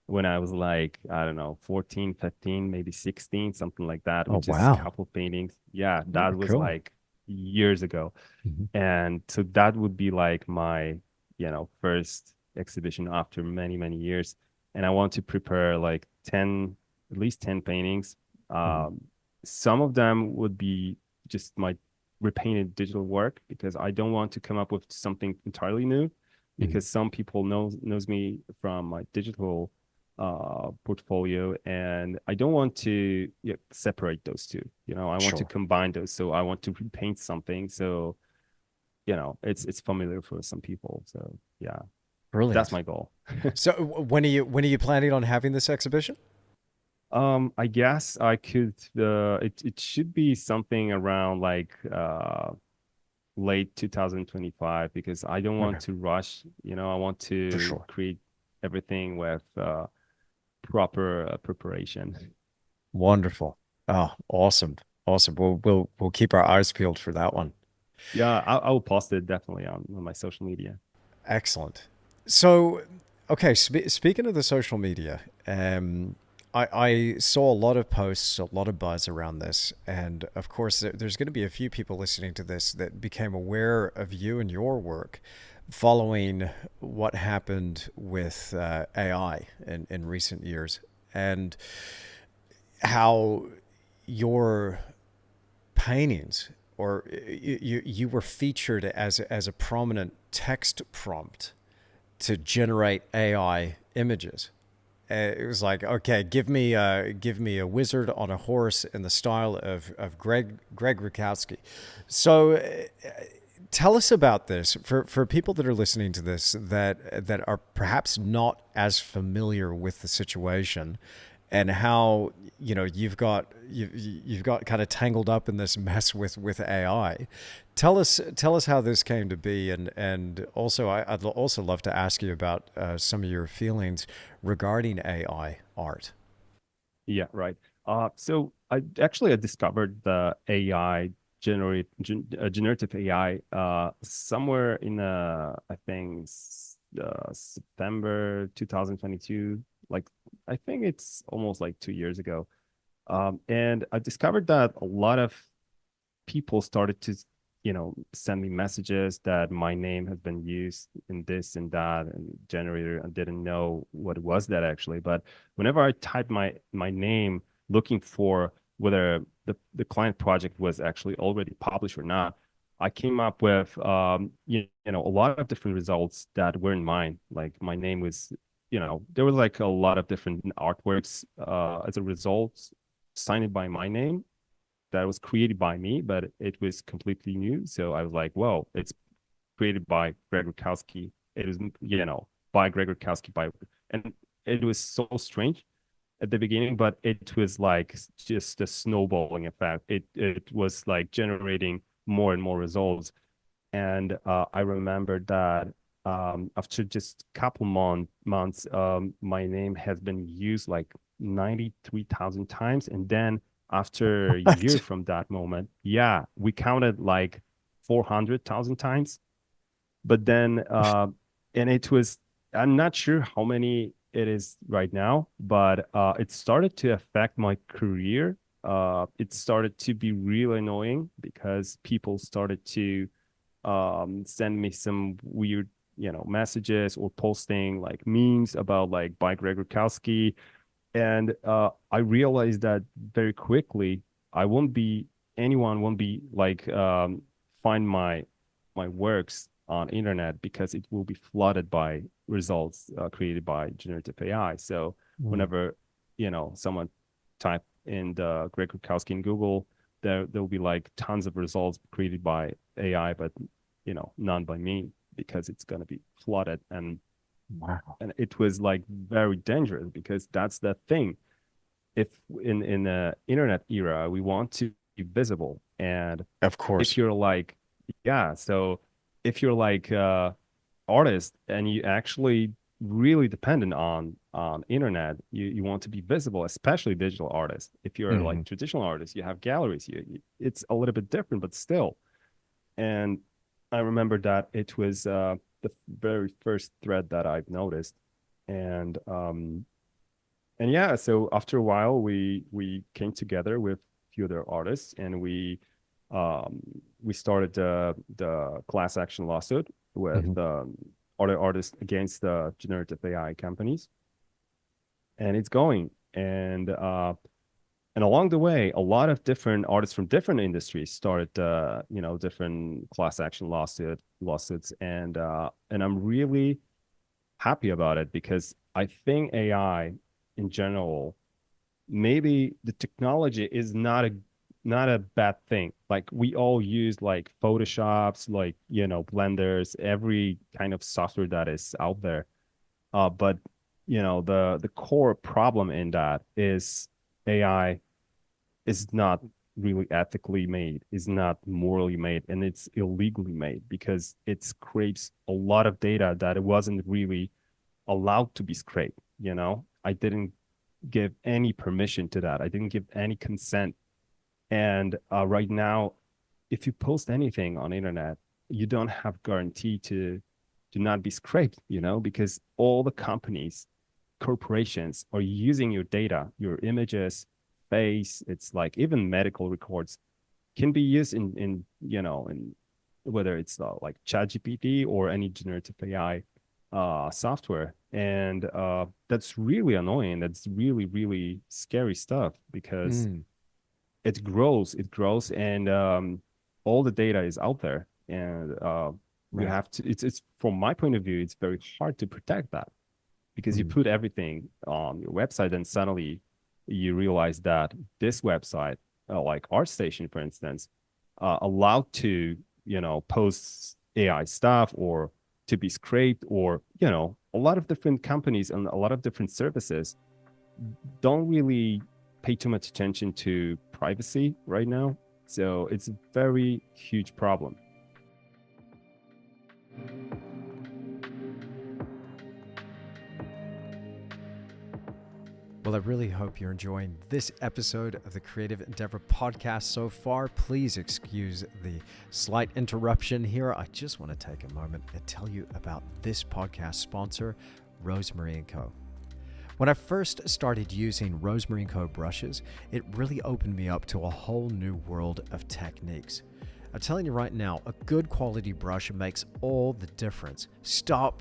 when I was like, I don't know, 14, 15, maybe 16, something like that, Oh with just a wow. couple paintings. Yeah, that Very was cool. like years ago. Mhm. And so that would be like my, first exhibition after many, many years. And I want to prepare like 10, at least 10 paintings. Mhm. Um, some of them would be just my repainted digital work, because I don't want to come up with something entirely new, Mhm. because some people knows me from my digital portfolio, and I don't want to, separate those two. I want to Sure. combine those. So I want to repaint something. So it's familiar for some people. So yeah, that's Brilliant. my goal. So when are you planning on having this exhibition? I guess I could it should be something around like late 2025, because I don't want Okay. to rush. I want For to sure. create everything with proper preparation. Wonderful. Oh, awesome. Awesome. We'll keep our eyes peeled for that one. Yeah, I'll post it definitely on my social media. Excellent. So, okay, speaking of the social media, I saw a lot of posts, a lot of buzz around this. And of course, there's going to be a few people listening to this that became aware of you and your work following what happened with AI in recent years, and how your paintings or you were featured as a prominent text prompt to generate AI images. It was like, okay, give me a wizard on a horse in the style of Greg Rutkowski. So Tell us about this for people that are listening to this that are perhaps not as familiar with the situation, and how you've got kind of tangled up in this mess with AI. Tell us how this came to be, and also I'd also love to ask you about some of your feelings regarding AI art. Yeah, right. So I discovered the AI generative AI somewhere in I think September 2022. Like I think it's almost like 2 years ago. And I discovered that a lot of people started to, send me messages that my name has been used in this and that and generator. I didn't know what was that actually, but whenever I typed my name looking for whether the client project was actually already published or not, I came up with a lot of different results that weren't mine. Like my name was, there was like a lot of different artworks as a result signed by my name that was created by me, but it was completely new. So I was like, well, it's created by Greg Rutkowski. It was, by Greg Rutkowski and it was so strange at the beginning, but it was like just a snowballing effect. It was like generating more and more results. And I remember that after just a couple months, my name has been used like 93,000 times. And then after a year What? from that moment, yeah, we counted like 400,000 times. But then, and it was, I'm not sure how many it is right now, but it started to affect my career. It started to be really annoying because people started to send me some weird, messages or posting like memes about like by Greg Rutkowski. And I realized that very quickly, anyone won't be like find my works on internet because it will be flooded by results created by generative AI. So Mm, whenever, someone type in the Greg Rutkowski in Google, there'll be like tons of results created by AI, but none by me because it's gonna be flooded. wow. And it was like very dangerous because that's the thing. If in the internet era we want to be visible, and Of if course. you're like, yeah, so if you're like artist and you actually really dependent on internet, you want to be visible, especially digital artists. If you're Hmm. like traditional artists, you have galleries, it's a little bit different, but still. And I remember that it was the very first thread that I've noticed. And and yeah, so after a while we came together with a few other artists, and um we started the class action lawsuit with Hmm. other artists against the generative AI companies. And it's going. And along the way, a lot of different artists from different industries started, different class action lawsuits, and I'm really happy about it because I think AI in general, maybe the technology is not a bad thing. Like we all use like Photoshops, like Blenders, every kind of software that is out there. But the core problem in that is AI is not really ethically made, is not morally made, and it's illegally made because it scrapes a lot of data that it wasn't really allowed to be scraped. I didn't give any permission to that. I didn't give any consent. And right now, if you post anything on internet, you don't have guarantee to not be scraped, because all the companies, corporations are using your data, your images, face. It's like even medical records can be used in whether it's like ChatGPT or any generative AI software. And that's really annoying. That's really, really scary stuff because Mm, it grows, and all the data is out there. And you right. have to, it's from my point of view, it's very hard to protect that because you Mm, put everything on your website and suddenly you realize that this website, like ArtStation, for instance, allowed to post AI stuff or to be scraped, or a lot of different companies and a lot of different services don't really pay too much attention to privacy right now. So it's a very huge problem. Well, I really hope you're enjoying this episode of the Creative Endeavor podcast so far. Please excuse the slight interruption here. I just want to take a moment and tell you about this podcast sponsor, Rosemary & Co. When I first started using Rosemary & Co brushes, it really opened me up to a whole new world of techniques. I'm telling you right now, a good quality brush makes all the difference. Stop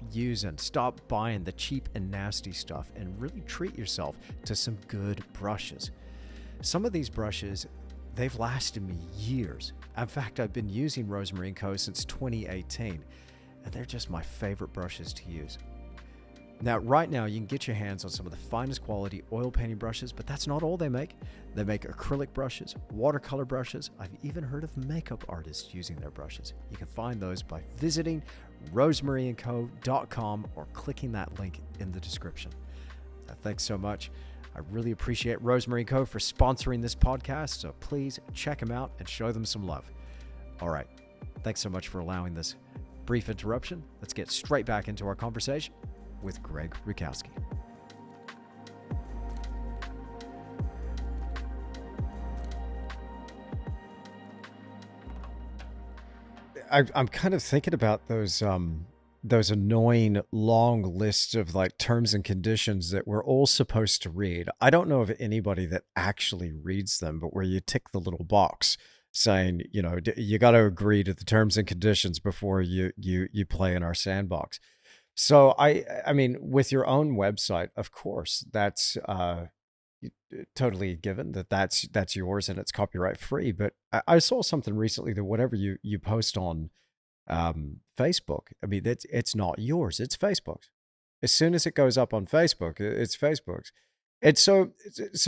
buying the cheap and nasty stuff, and really treat yourself to some good brushes. Some of these brushes, they've lasted me years. In fact, I've been using Rosemary & Co since 2018, and they're just my favorite brushes to use. Now, right now, you can get your hands on some of the finest quality oil painting brushes, but that's not all they make. They make acrylic brushes, watercolor brushes. I've even heard of makeup artists using their brushes. You can find those by visiting rosemaryandco.com or clicking that link in the description. Thanks so much. I really appreciate Rosemary & Co for sponsoring this podcast, so please check them out and show them some love. All right. Thanks so much for allowing this brief interruption. Let's get straight back into our conversation with Greg Rutkowski. I'm kind of thinking about those annoying long lists of like terms and conditions that we're all supposed to read. I don't know of anybody that actually reads them, but where you tick the little box saying, you got to agree to the terms and conditions before you play in our sandbox. So I mean, with your own website, of course, that's totally given that's yours and it's copyright free. But I saw something recently that whatever you post on Facebook, I mean, it's not yours, it's Facebook's. As soon as it goes up on Facebook, it's Facebook's. And so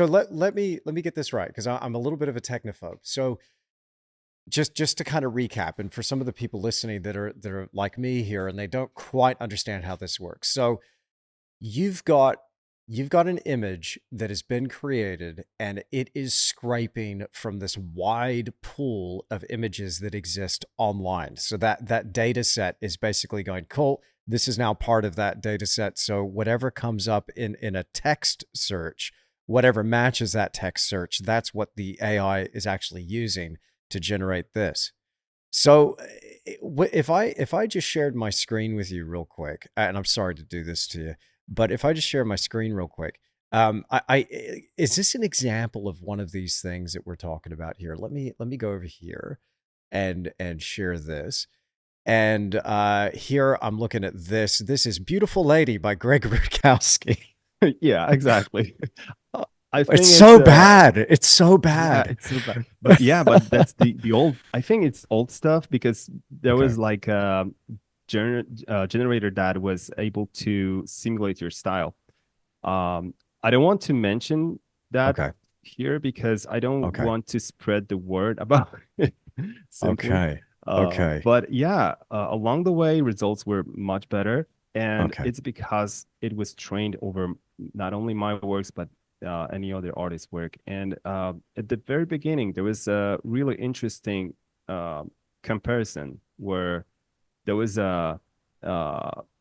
let me get this right, because I'm a little bit of a technophobe. So just to kind of recap, and for some of the people listening that are like me here and they don't quite understand how this works. So you've got an image that has been created, and it is scraping from this wide pool of images that exist online. So that data set is basically going, cool, this is now part of that data set. So whatever comes up in a text search, whatever matches that text search, that's what the AI is actually using to generate this. So if I just shared my screen with you real quick, and I'm sorry to do this to you, but if I just share my screen real quick, is this an example of one of these things that we're talking about here? Let me go over here and share this. And here I'm looking at this. This is Beautiful Lady by Greg Rutkowski. Yeah, exactly. I think it's so bad. It's so bad. Yeah, it's so bad. But that's the old. I think it's old stuff, because there was like a generator that was able to simulate your style. I don't want to mention that here, because I don't want to spread the word about it simply. But yeah, along the way, results were much better. And it's because it was trained over not only my works, but any other artist's work. And at the very beginning, there was a really interesting comparison where there was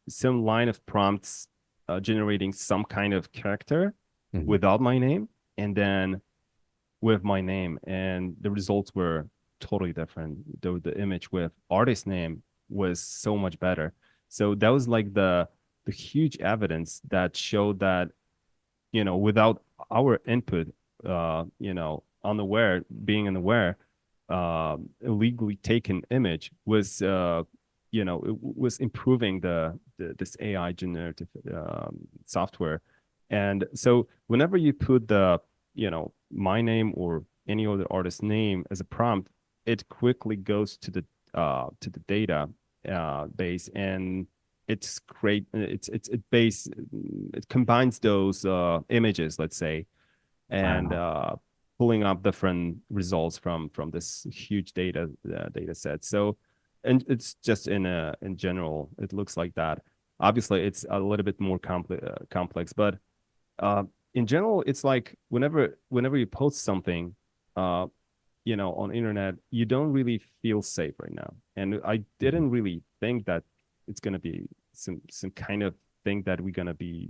some line of prompts generating some kind of character without my name, and then with my name, and the results were totally different. The image with artist name was so much better. So that was like the huge evidence that showed that, without our input, being unaware, illegally taken image was, it was improving this AI generative software. And so whenever you put my name or any other artist's name as a prompt, it quickly goes to the data base, and it's great. It combines those images, let's say, and pulling up different results from this huge data set. So and it's just in general, it looks like that. Obviously, it's a little bit more complex, but uh, in general, it's like whenever you post something, uh, on internet, you don't really feel safe right now. And I Mhm. didn't really think that it's gonna be some kind of thing that we're gonna be,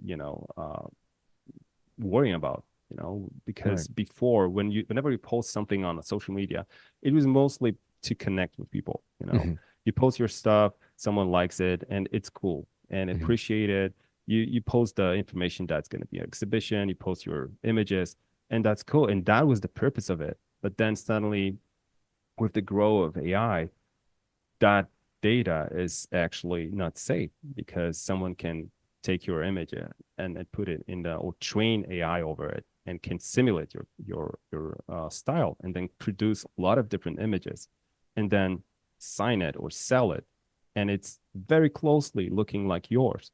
worrying about, Right. because before, whenever you post something on a social media, it was mostly to connect with people. Hmm. You post your stuff, someone likes it, and it's cool and Hmm. appreciate it. You post the information that's going to be an exhibition, you post your images, and that's cool. And that was the purpose of it. But then suddenly, with the growth of AI, that data is actually not safe because someone can take your image and put it in the or train AI over it and can simulate your style and then produce a lot of different images and then sign it or sell it, and it's very closely looking like yours,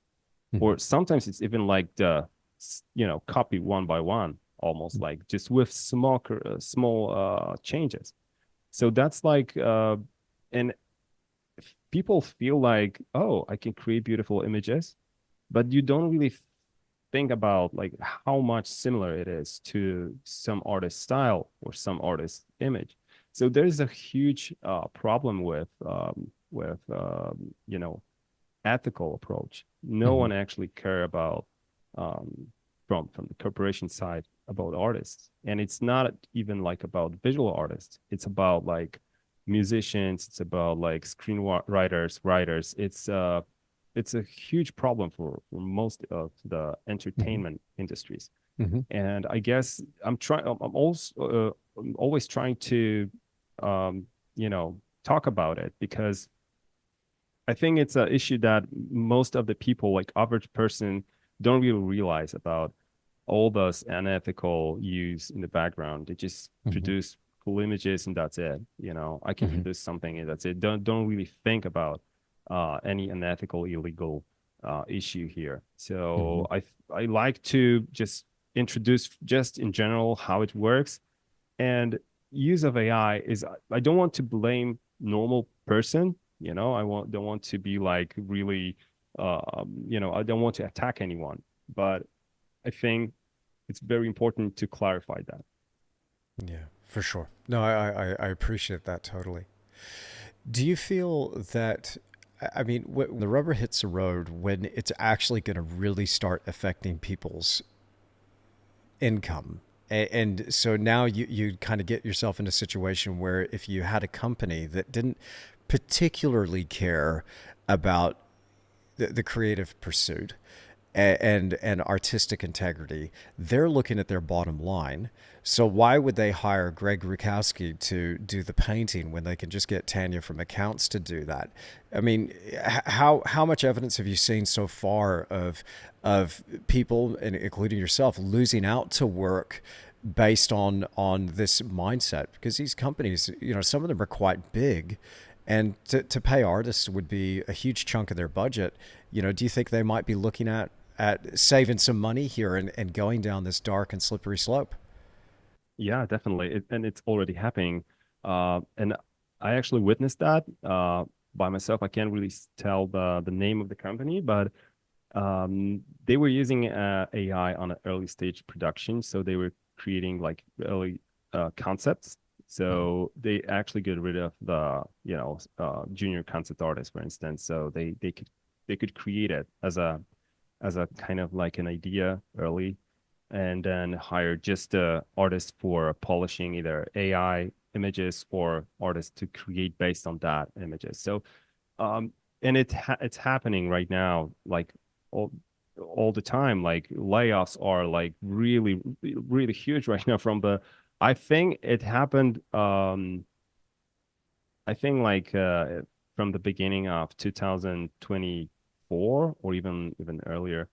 Hmm. or sometimes it's even like the copy one by one, almost like just with small changes. So that's like and people feel like, oh, I can create beautiful images, but you don't really think about like how much similar it is to some artist style or some artist image. So there's a huge problem with ethical approach. No Hmm. one actually care about um, from the corporation side about artists, and it's not even like about visual artists. It's about like musicians. It's about like screenwriters, writers. It's a huge problem for most of the Hmm. entertainment industries. Hmm. And I guess I'm always trying to talk about it because I think it's an issue that most of the people, like average person, don't really realize about all those unethical use in the background. They just Hmm. produce cool images and that's it. I can Hmm. produce something and that's it. Don't really think about any unethical, illegal issue here. Hmm. So I like to just introduce just in general how it works, and use of AI is, I don't want to blame normal person. I don't want to be like really I don't want to attack anyone, but I think it's very important to clarify that. Yeah, for sure. No, I appreciate that totally. Do you feel that, I mean, when the rubber hits the road, when it's actually going to really start affecting people's income? And so now you kind of get yourself in a situation where if you had a company that didn't particularly care about the creative pursuit and artistic integrity, they're looking at their bottom line. So why would they hire Greg Rutkowski to do the painting when they can just get Tanya from accounts to do that? I mean, how much evidence have you seen so far of people, and including yourself, losing out to work based on this mindset? Because these companies, some of them are quite big, and to pay artists would be a huge chunk of their budget. Do you think they might be looking at saving some money here and going down this dark and slippery slope? Yeah, definitely. And it's already happening. And I actually witnessed that by myself. I can't really tell the name of the company, but they were using AI on an early stage production. So they were creating like early concepts. Uh-huh. So they actually get rid of the, junior concept artists, for instance. So they could create it as a kind of like an idea early, and then hire just the artist for polishing either AI images or artists to create based on that images. So um and it's happening right now, like all all the time. Like layoffs are like really really huge right now from the, I think it happened I think like from the beginning of 2024 or even earlier.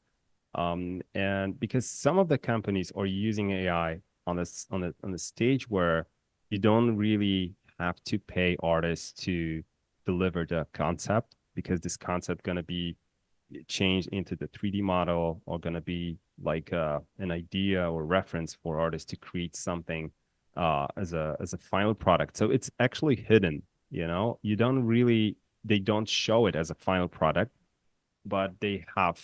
And because some of the companies are using AI on the stage where you don't really have to pay artists to deliver the concept, because this concept gonna be changed into the 3D model, or gonna be like an idea or reference for artists to create something as a final product. So it's actually hidden. You don't really they don't show it as a final product, but they have,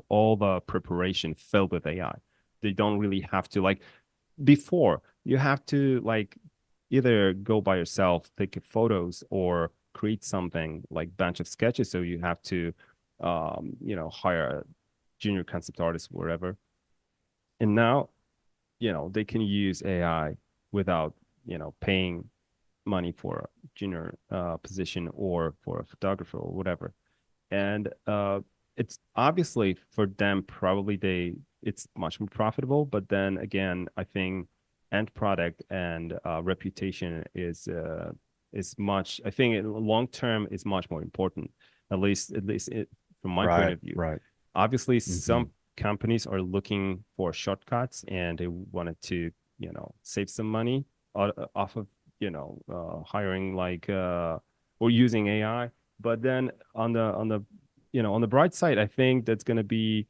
all the preparation filled with AI. They don't really have to, like, before you have to, like, either go by yourself, take photos, or create something like bunch of sketches. So you have to, hire a junior concept artist, wherever. And now, they can use AI without, paying money for a junior position or for a photographer or whatever. And it's obviously for them, probably it's much more profitable. But then again, I think end product and reputation is much, I think long term is much more important, at least from my point Right, of view. right. Obviously, Hmm. some companies are looking for shortcuts, and they wanted to, save some money off of, hiring, like, or using AI. But then on the bright side, I think that's going to be,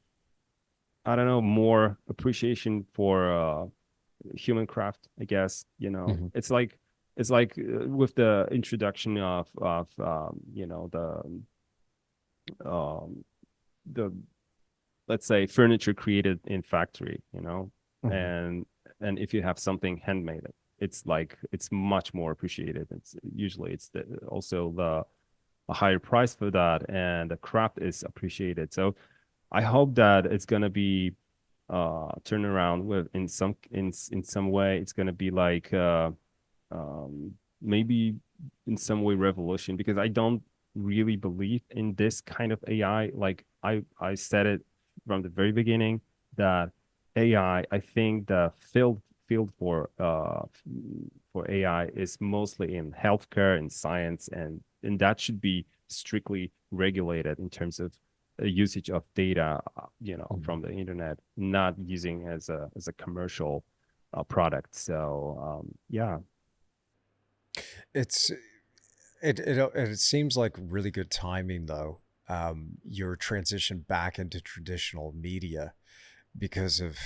I don't know, more appreciation for human craft, I guess. Hmm. It's like with the introduction of um the let's say furniture created in factory, Hmm. and if you have something handmade, it's like it's much more appreciated. It's usually it's also the a higher price for that, and the craft is appreciated. So I hope that it's gonna be turned around with in some way. It's gonna be like maybe in some way revolution, because I don't really believe in this kind of AI. Like I said it from the very beginning, that I think the field for AI is mostly in healthcare and science, and that should be strictly regulated in terms of usage of data, Hmm. from the internet, not using as a commercial product. So yeah. It's it seems like really good timing though. Your transition back into traditional media because of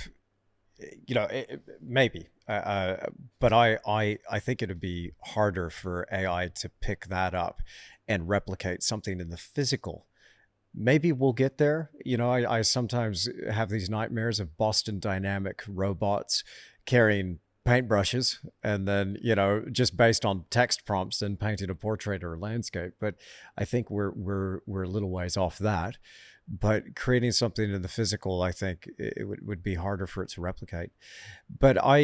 maybe but I think it'd be harder for AI to pick that up and replicate something in the physical. Maybe we'll get there. I sometimes have these nightmares of Boston Dynamic robots carrying paintbrushes and then, just based on text prompts and painting a portrait or a landscape. But I think we're a little ways off that. But creating something in the physical, I think it would be harder for it to replicate. But I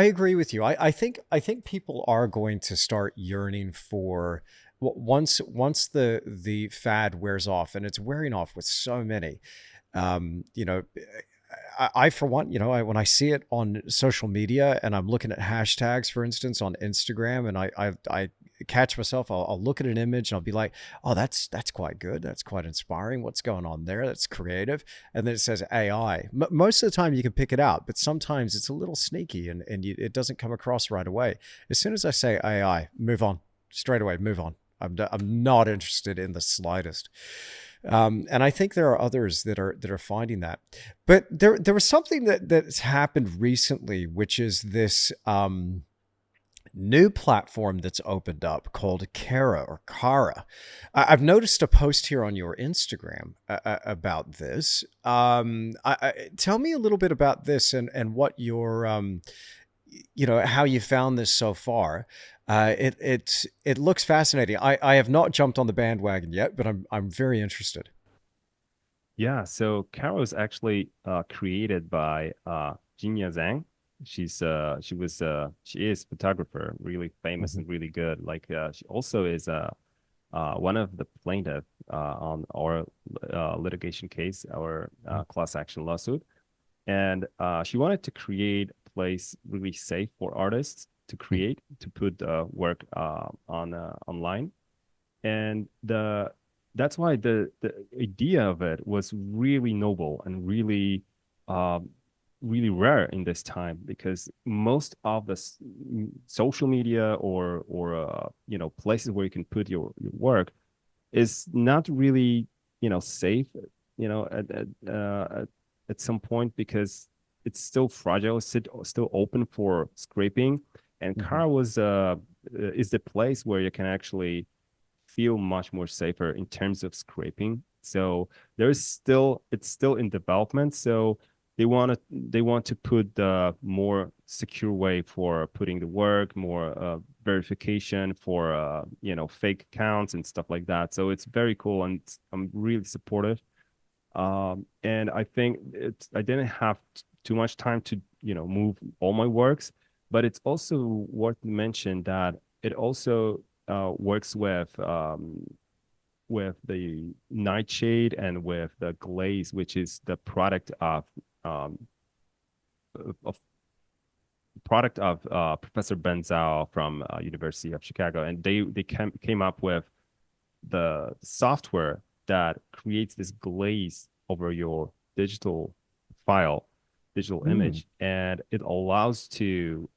agree with you. I think people are going to start yearning for once the fad wears off, and it's wearing off with so many. Um, you know, I for one, when I see it on social media and I'm looking at hashtags, for instance, on Instagram, and I catch myself, I'll look at an image and I'll be like, oh, that's quite good. That's quite inspiring. What's going on there? That's creative. And then it says AI. Most of the time you can pick it out, but sometimes it's a little sneaky and it doesn't come across right away. As soon as I say AI, move on straight away, move on. I'm not interested in the slightest. And I think there are others that are finding that. But there was something that's happened recently, which is this new platform that's opened up called Kara. I've noticed a post here on your Instagram about this. Tell me a little bit about this and what your how you found this so far. It looks fascinating. I have not jumped on the bandwagon yet, but I'm very interested. Yeah, so Carol is actually created by Jinya Zhang. She is photographer, really famous Mhm. and really good. Like she also is one of the plaintiff on our litigation case, our class action lawsuit. And she wanted to create a place really safe for artists to Mhm. create, to put work on online. And that's why the idea of it was really noble and really really rare in this time, because most of the social media or places where you can put your work is not really safe, at some point, because it's still fragile, it's still open for scraping. And Mhm. car is the place where you can actually feel much more safer in terms of scraping. So it's still in development. So they want to put the more secure way for putting the work, more verification for fake accounts and stuff like that. So it's very cool, and I'm really supportive. And I think I didn't have too much time to move all my works, but it's also worth to mention that it also works with the nightshade and with the glaze, which is the um, of Professor Benzow from University of Chicago, and they came up with the software that creates this glaze over your digital file, digital Mm. image, and it allows to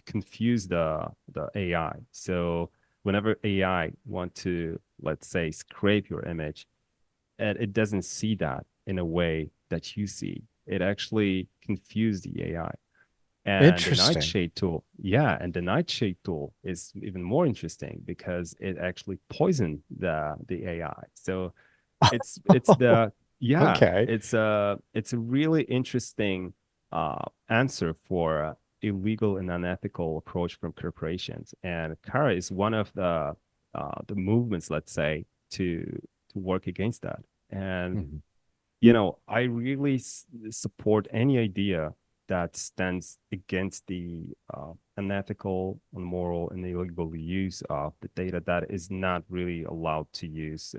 confuse the AI. So whenever AI want to, let's say, scrape your image, and it doesn't see that in a way that you see. It actually confused the AI. And the Interesting. Nightshade tool, yeah, and the Nightshade tool is even more interesting because it actually poisoned the AI. So it's the yeah, Okay. it's a really interesting answer for illegal and unethical approach from corporations. And Kara is one of the movements, let's say, to work against that. And Mhm. I really support any idea that stands against the unethical, unmoral, and illegal use of the data that is not really allowed to use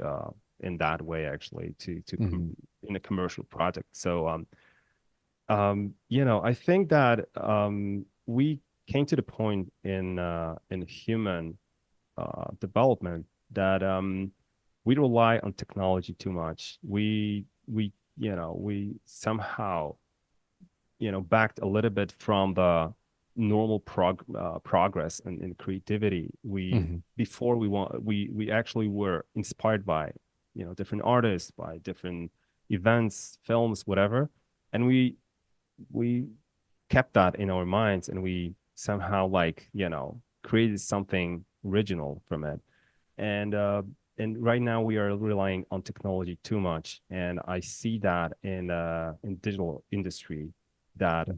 in that way, actually, Mhm. in a commercial project. So, I think that we came to the point in human development that we rely on technology too much. We somehow backed a little bit from the normal progress and creativity. We Mhm. before we actually were inspired by different artists, by different events, films, whatever, and we kept that in our minds, and we somehow, like, created something original from it. And right now we are relying on technology too much, and I see that in digital industry, that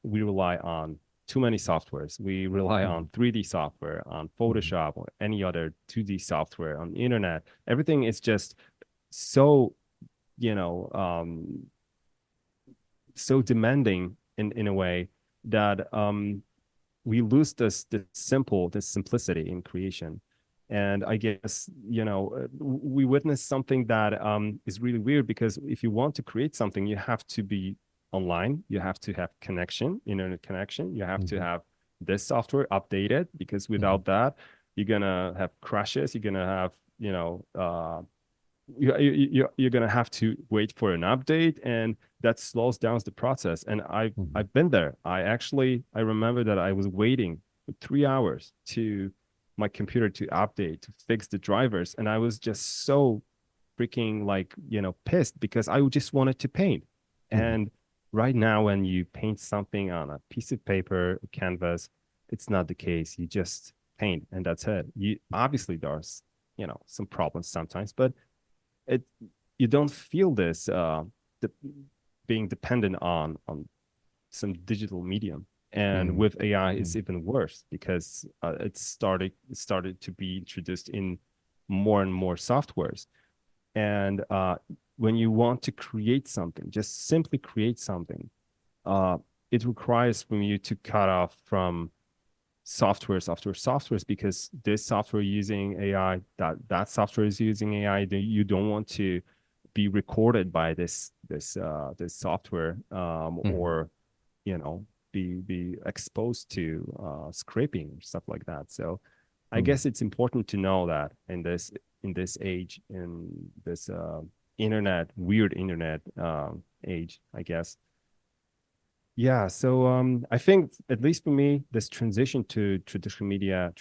we rely on too many softwares. We rely on Mhm. 3D software, on Mhm. Photoshop, or any other 2D software, on the internet. Everything is just so you know so demanding in a way that we lose this simplicity in creation. And I guess we witness something that is really weird, because if you want to create something, you have to be online, you have to have connection, internet connection, you have to Mhm. have this software updated, because Mhm. without that, you're gonna have crashes, you're gonna have you're gonna have to wait for an update, and that slows down the process. And Mhm. I've been there. I remember that I was waiting for 3 hours to my computer to update, to fix the drivers, and I was just so freaking, like, pissed, because I just wanted to paint. Mhm. And right now, when you paint something on a piece of paper, a canvas, it's not the case. You just paint and that's it. You obviously, there's some problems sometimes, but it you don't feel this de being dependent on some digital medium. And Mhm. with AI, it's Mhm. even worse, because it started to be introduced in more and more softwares. And when you want to create something, just simply create something, uh, it requires from you to cut off from softwares, because this software using AI, that software is using AI. You don't want to be recorded by this software, Mhm. or you know be exposed to scraping or stuff like that. So I Mhm. guess it's important to know that in this age, in this weird internet age, I guess. Yeah, so I think, at least for me, this transition to traditional media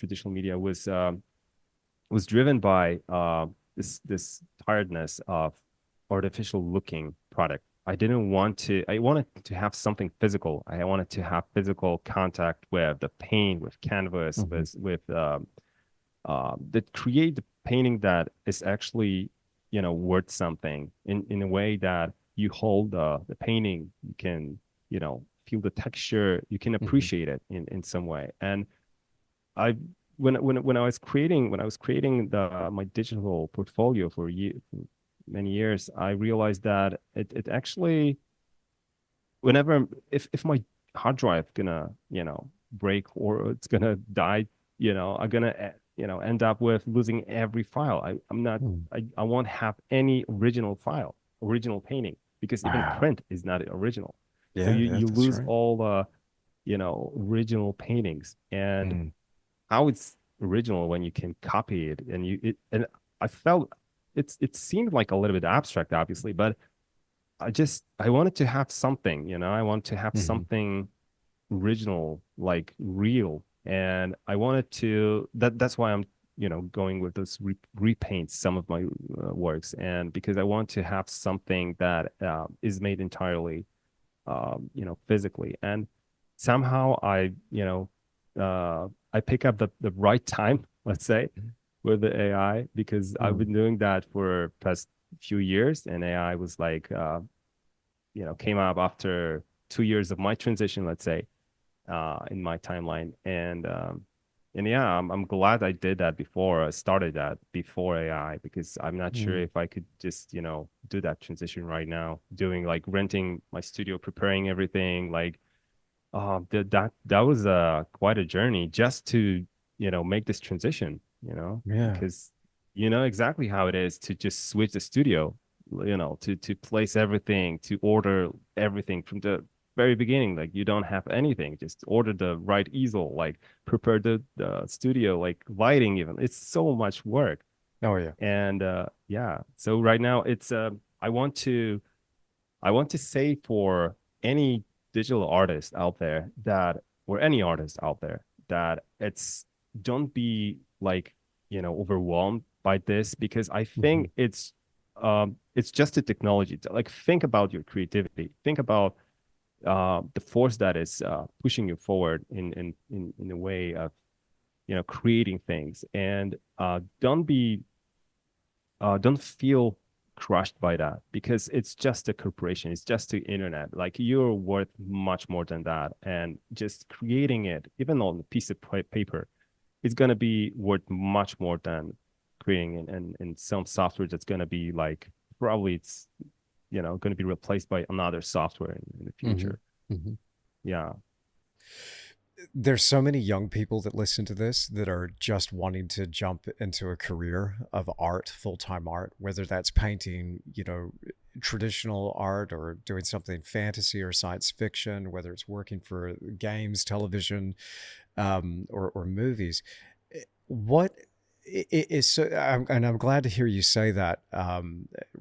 was driven by this tiredness of artificial looking product. I wanted to have something physical. I wanted to have physical contact with the paint, with canvas, Mhm. with that create the painting that is actually, worth something in a way that you hold the painting, you can, feel the texture, you can Hmm. appreciate it in some way. And I when I was creating the my digital portfolio for many years, I realized that it actually, whenever if my hard drive gonna, break or it's gonna die, I'm gonna end up with losing every file. I'm not Mm. I won't have any original painting, because even Wow. print is not original. So Yeah, yeah, you that's lose right. all the, original paintings. And Mm. how it's original when you can copy it, and I felt it seemed like a little bit abstract, obviously, but I wanted to have something, I want to have Hmm. something original, like real. And I wanted to that's why I'm, going with those repaints some of my works, and because I want to have something that is made entirely, physically. And somehow I pick up the right time, let's say, with the AI, because I've Mm. been doing that for past few years, and AI was like, came up after 2 years of my transition, let's say, in my timeline. And yeah, I'm glad I did that before. I started that before AI, because I'm not sure Mm. if I could just, do that transition right now, doing like renting my studio, preparing everything. Like, that was quite a journey just to, make this transition, Yeah. because you know exactly how it is to just switch the studio, to place everything, to order everything from the very beginning. Like, you don't have anything, just order the right easel, like prepare the studio, like lighting, even. It's so much work. Oh, yeah. And yeah, so right now it's I want to I want to say for any digital artist out there that, or any artist out there, that it's don't be like, overwhelmed by this, because I Hmm. think it's just a technology. Like, think about your creativity. Think about the force that is pushing you forward in a way of, creating things. And don't feel crushed by that, because it's just a corporation, it's just the internet. Like, you're worth much more than that, and just creating it, even on a piece of paper, is going to be worth much more than creating in some software that's going to be like, probably it's, going to be replaced by another software in the Hmm. future. Hmm. Yeah. There's so many young people that listen to this that are just wanting to jump into a career of art, full-time art, whether that's painting, traditional art, or doing something fantasy or science fiction, whether it's working for games, television, or movies. What is so, and I'm glad to hear you say that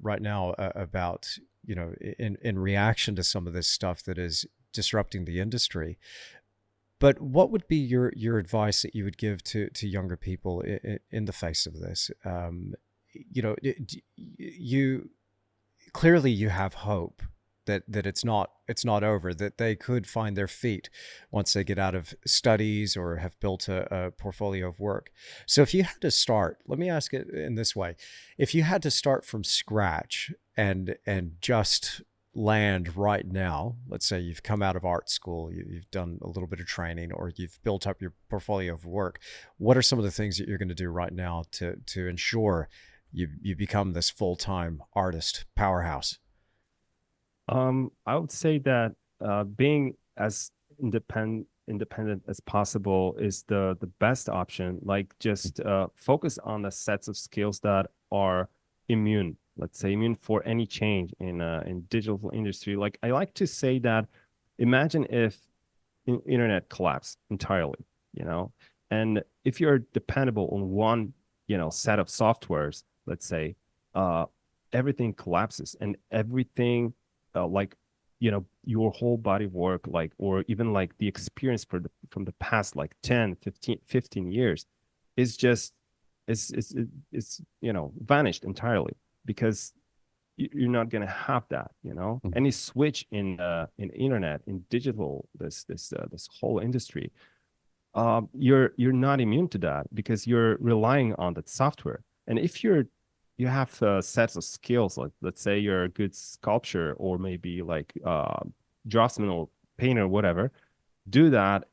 right now about, in reaction to some of this stuff that is disrupting the industry. But what would be your advice that you would give to younger people in the face of this? You clearly you have hope that it's not over, that they could find their feet once they get out of studies or have built a portfolio of work. So if you had to start, let me ask it in this way: if you had to start from scratch and just land right now, let's say you've come out of art school, you've done a little bit of training, or you've built up your portfolio of work, what are some of the things that you're going to do right now to ensure you become this full-time artist powerhouse? I would say that being as independent as possible is the best option. Like, just focus on the sets of skills that are immune, let's say, immune for any change in digital industry. Like, I like to say that, imagine if internet collapsed entirely, you know, and if you're dependable on one, set of softwares, let's say, uh, everything collapses, and everything, like, your whole body of work, like, or even like the experience from the past, like 10, 15 years, is just is vanished entirely, because you're not going to have that. Mhm. Any switch in internet, in digital, this whole industry, you're not immune to that because you're relying on that software. And if you have sets of skills, like let's say you're a good sculptor or maybe like draftsman or painter, whatever, do that.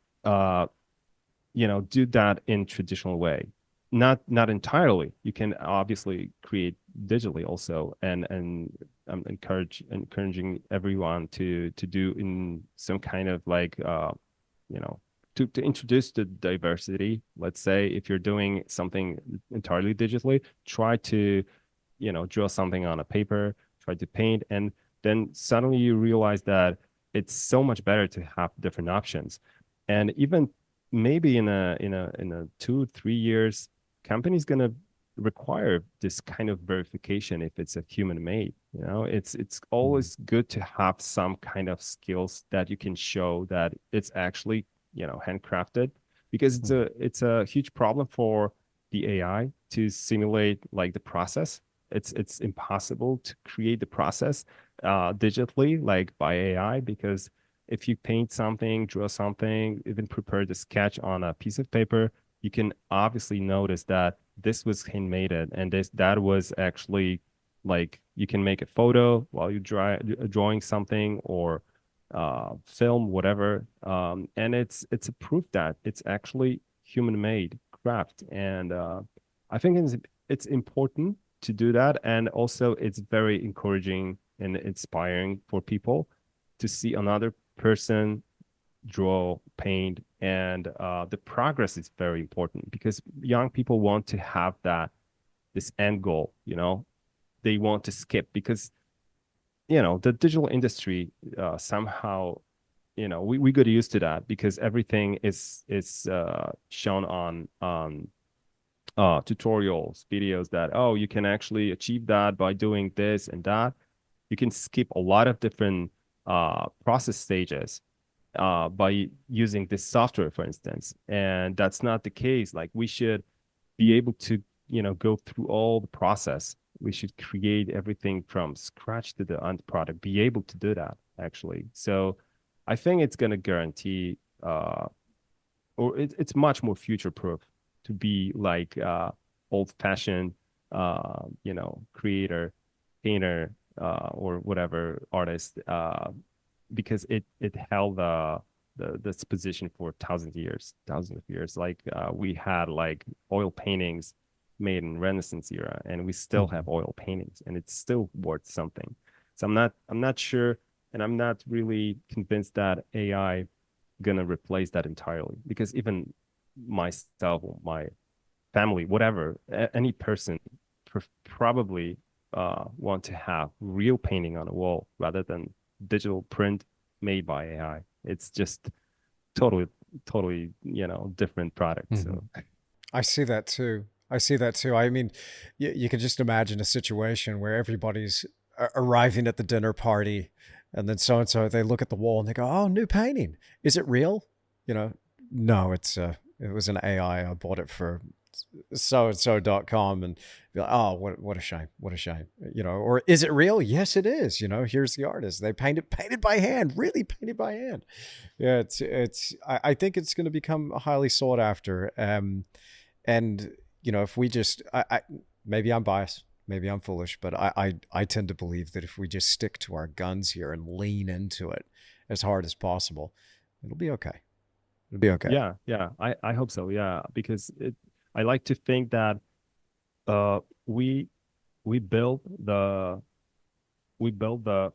Do that in traditional way. Not entirely. You can obviously create digitally also, and I'm encouraging everyone to do in some kind of like you know to introduce the diversity. Let's say if you're doing something entirely digitally, try to draw something on a paper, try to paint, and then suddenly you realize that it's so much better to have different options. And even maybe in a 2 3 years, company's gonna require this kind of verification if it's a human made. It's Mhm. always good to have some kind of skills that you can show that it's actually handcrafted, because it's Mhm. a huge problem for the AI to simulate like the process. It's impossible to create the process digitally like by AI, because if you paint something, draw something, even prepare the sketch on a piece of paper, you can obviously notice that this was handmade and that was actually, like, you can make a photo while you drawing something, or film, whatever. And it's a proof that it's actually human made craft. And I think it's important to do that. And also it's very encouraging and inspiring for people to see another person draw, paint, and the progress is very important because young people want to have this end goal. They want to skip because the digital industry somehow, we got used to that because everything is shown on tutorials, videos, that, oh, you can actually achieve that by doing this and that. You can skip a lot of different process stages by using this software, for instance. And that's not the case. Like, we should be able to, go through all the process. We should create everything from scratch to the end product, be able to do that, actually. So I think it's going to guarantee or it's much more future proof to be like old fashioned creator, painter, or whatever artist, because it held this position for thousands of years. Like we had like oil paintings made in Renaissance era, and we still have Mhm. oil paintings, and it's still worth something. So I'm not sure, and I'm not really convinced that AI gonna replace that entirely, because even myself, my family, whatever, any person probably want to have real painting on a wall rather than digital print made by AI. It's just totally, totally, different product. Mhm. So I see that too. I see that too. I mean, you can just imagine a situation where everybody's arriving at the dinner party, and then so and so they look at the wall and they go, "Oh, new painting. Is it real?" You know, no, it was an AI. I bought it for so and so.com, and be like, "Oh, what a shame. What a shame." Or is it real? Yes, it is. Here's the artist. They painted by hand, really painted by hand. Yeah, I think it's going to become highly sought after. And if we just, maybe I'm biased, maybe I'm foolish, but I tend to believe that if we just stick to our guns here and lean into it as hard as possible, it'll be okay. It'll be okay. yeah, yeah, I hope so. Yeah, because I like to think that uh we we build the we build the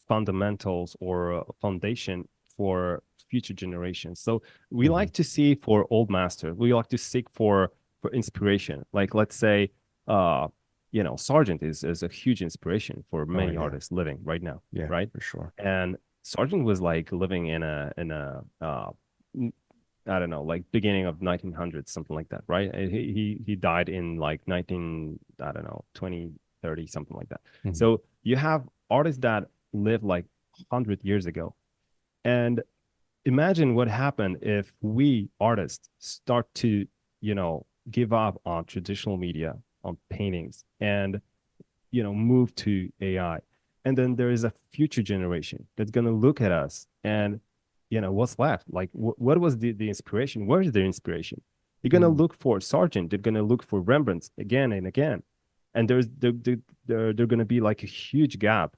fundamentals or foundation for future generations. So we Hmm. like to see for old masters. We like to seek for inspiration. Like, let's say, Sargent is a huge inspiration for Oh many yeah, artists living right now, yeah, right? for sure. And Sargent was like living in a I don't know, like beginning of 1900s, something like that, right? He died in like 19, I don't know, 2030, something like that. Hmm. So you have artists that lived like 100 years ago. And imagine what happened if we artists start to, give up on traditional media, on paintings, and, move to AI. And then there is a future generation that's going to look at us and what's left? Like, what was the inspiration? Where's the inspiration? You're gonna Mm. look for Sargent. They're gonna look for Rembrandt again and again, and there gonna be like a huge gap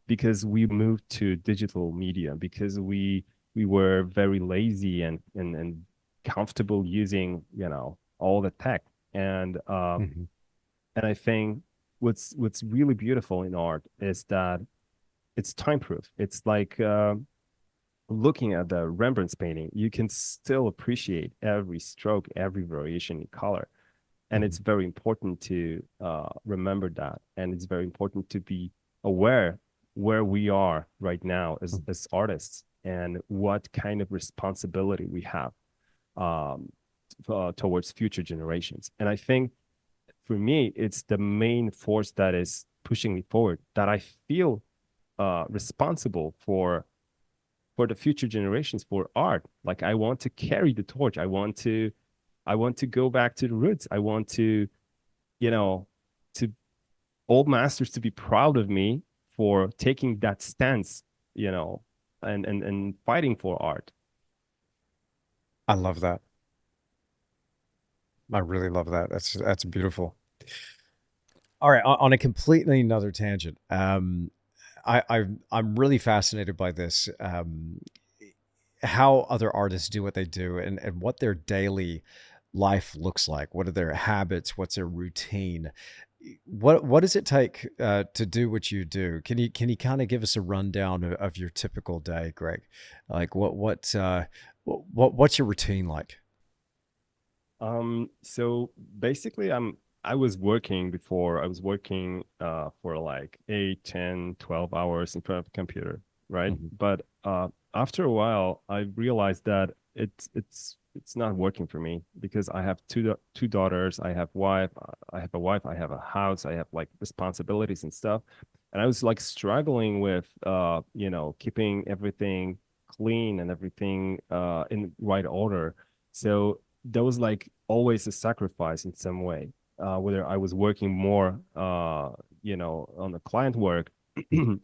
because we moved to digital media, because we were very lazy and comfortable using all the tech. Mhm. And I think what's really beautiful in art is that it's time proof. It's like looking at the Rembrandt's painting, you can still appreciate every stroke, every variation in color. And it's Mhm. very important to remember that. And it's very important to be aware where we are right now Mhm. as artists and what kind of responsibility we have um, towards future generations. And I think for me, it's the main force that is pushing me forward, that I feel responsible for the future generations, for art. Like I want to carry the torch. I want to go back to the roots. I want to, you know, to old masters to be proud of me for taking that stance, you know, and fighting for art. I love that. I really love that. That's beautiful. All right, on a completely another tangent. I'm really fascinated by this. How other artists do what they do, and what their daily life looks like. What are their habits? What's their routine? What does it take to do what you do? Can you kind of give us a rundown of your typical day, Greg? Like what's your routine like? So basically I was working before. I was working for like 8, 10, 12 hours in front of a computer, right? Hmm. But after a while I realized that it's not working for me because I have two daughters, I have a wife, I have a house, I have like responsibilities and stuff. And I was like struggling with keeping everything clean and everything in right order. So there was like always a sacrifice in some way. Whether I was working more, on the client work,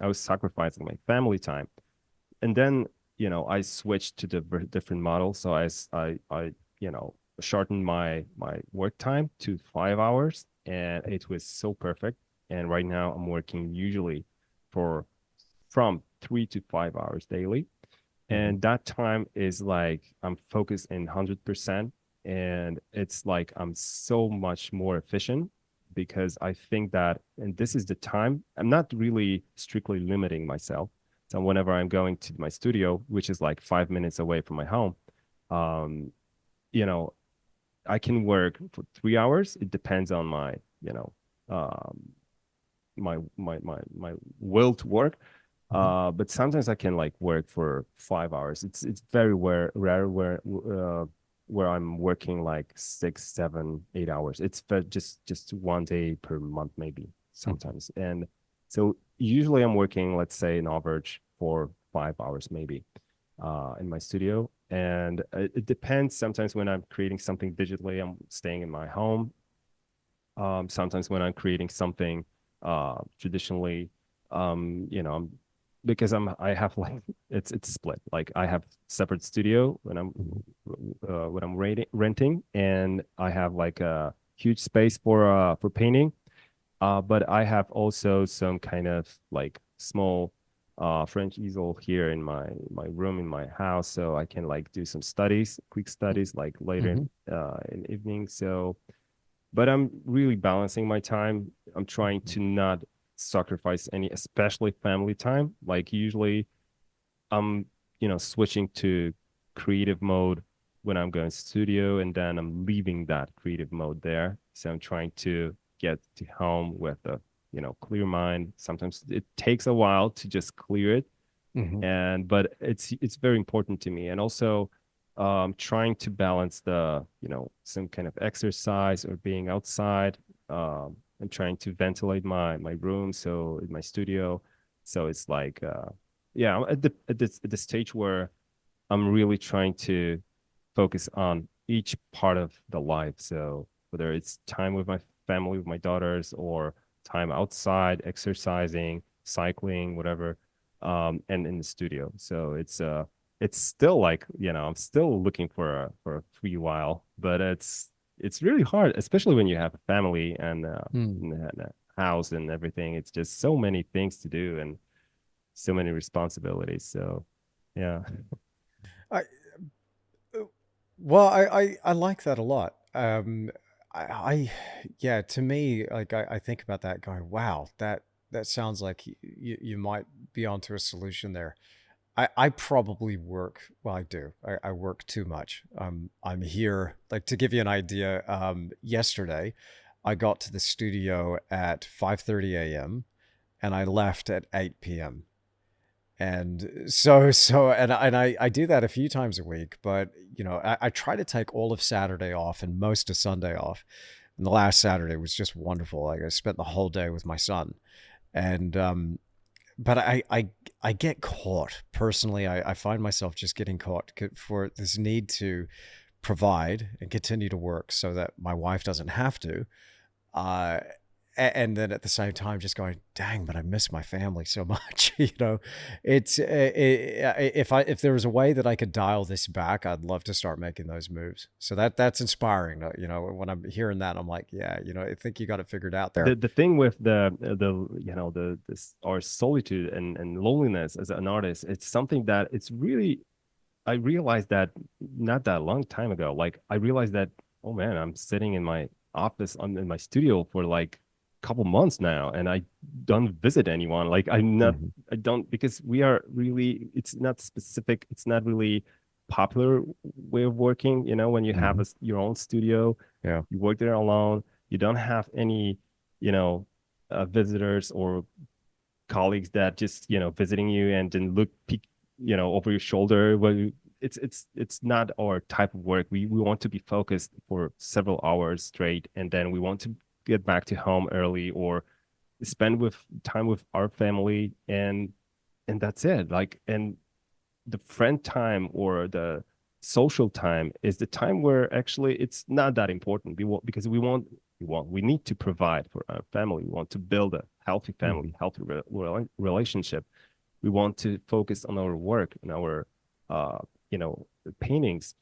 I was sacrificing my family time. And then, I switched to the different model. So I shortened my work time to 5 hours, and it was so perfect. And right now I'm working usually for from 3 to 5 hours daily, Hmm. and that time is like I'm focused in 100%, and it's like I'm so much more efficient because I think that, and this is the time, I'm not really strictly limiting myself. So whenever I'm going to my studio, which is like 5 minutes away from my home, um you know I can work for 3 hours. It depends on my um my will to work. Hmm. But sometimes I can like work for 5 hours. It's very rare where I'm working like 6, 7, 8 hours. It's just one day per month maybe sometimes. And so usually I'm working, let's say, an average for 5 hours maybe in my studio. And it depends. Sometimes when I'm creating something digitally, I'm staying in my home. Sometimes when I'm creating something traditionally, because I have like it's split. Like I have separate studio Hmm. when I'm renting, and I have like a huge space for painting. But I have also some kind of like small French easel here in my room in my house, so I can like do some studies, quick studies, like later Hmm. in the evening. So but I'm really balancing my time. I'm trying to not sacrifice any, especially family time. Like usually I'm, switching to creative mode when I'm going to studio, and then I'm leaving that creative mode there. So I'm trying to get to home with a, clear mind. Sometimes it takes a while to just clear it, Hmm. and but it's very important to me. And also trying to balance the some kind of exercise or being outside, and trying to ventilate my room, so in my studio. So it's like yeah, I'm at the stage where I'm really trying to focus on each part of the life. So whether it's time with my family, with my daughters, or time outside, exercising, cycling, whatever, and in the studio. So it's still like, I'm still looking for a free while, but it's really hard, especially when you have a family Hmm. and a house and everything. It's just so many things to do and so many responsibilities. So yeah. I well, I like that a lot. I yeah, to me, like I think about that going, wow, that sounds like you might be onto a solution there. I probably work, well, I do. I work too much. I'm here, like to give you an idea, yesterday I got to the studio at 5:30 a.m. and I left at 8 p.m. And I do that a few times a week, but I try to take all of Saturday off and most of Sunday off. And the last Saturday was just wonderful. Like I spent the whole day with my son, and but I get caught personally. I find myself just getting caught for this need to provide and continue to work so that my wife doesn't have to. Uh, and then at the same time, just going, dang, but I miss my family so much. It's if there was a way that I could dial this back, I'd love to start making those moves. So that's inspiring. When I'm hearing that, I'm like, yeah, I think you got it figured out there. The thing with the this our solitude and loneliness as an artist, it's something that it's really, I realized that not that long time ago. Like I realized that, oh man, I'm sitting in my office, I'm in my studio for like a couple months now, and I don't visit anyone. Like Hmm. I don't, because we are really, it's not specific, it's not really popular way of working. When you have Hmm. your own studio, Yeah. you work there alone, you don't have any, you know, visitors or colleagues that just visiting you and then look peek over your shoulder. Well, it's not our type of work. We want to be focused for several hours straight, and then we want to get back to home early or spend with time with our family, and that's it. Like, and the friend time or the social time is the time where actually it's not that important. We want, because we need to provide for our family. We want to build a healthy Hmm. family, healthy relationship. We want to focus on our work and our uh paintings,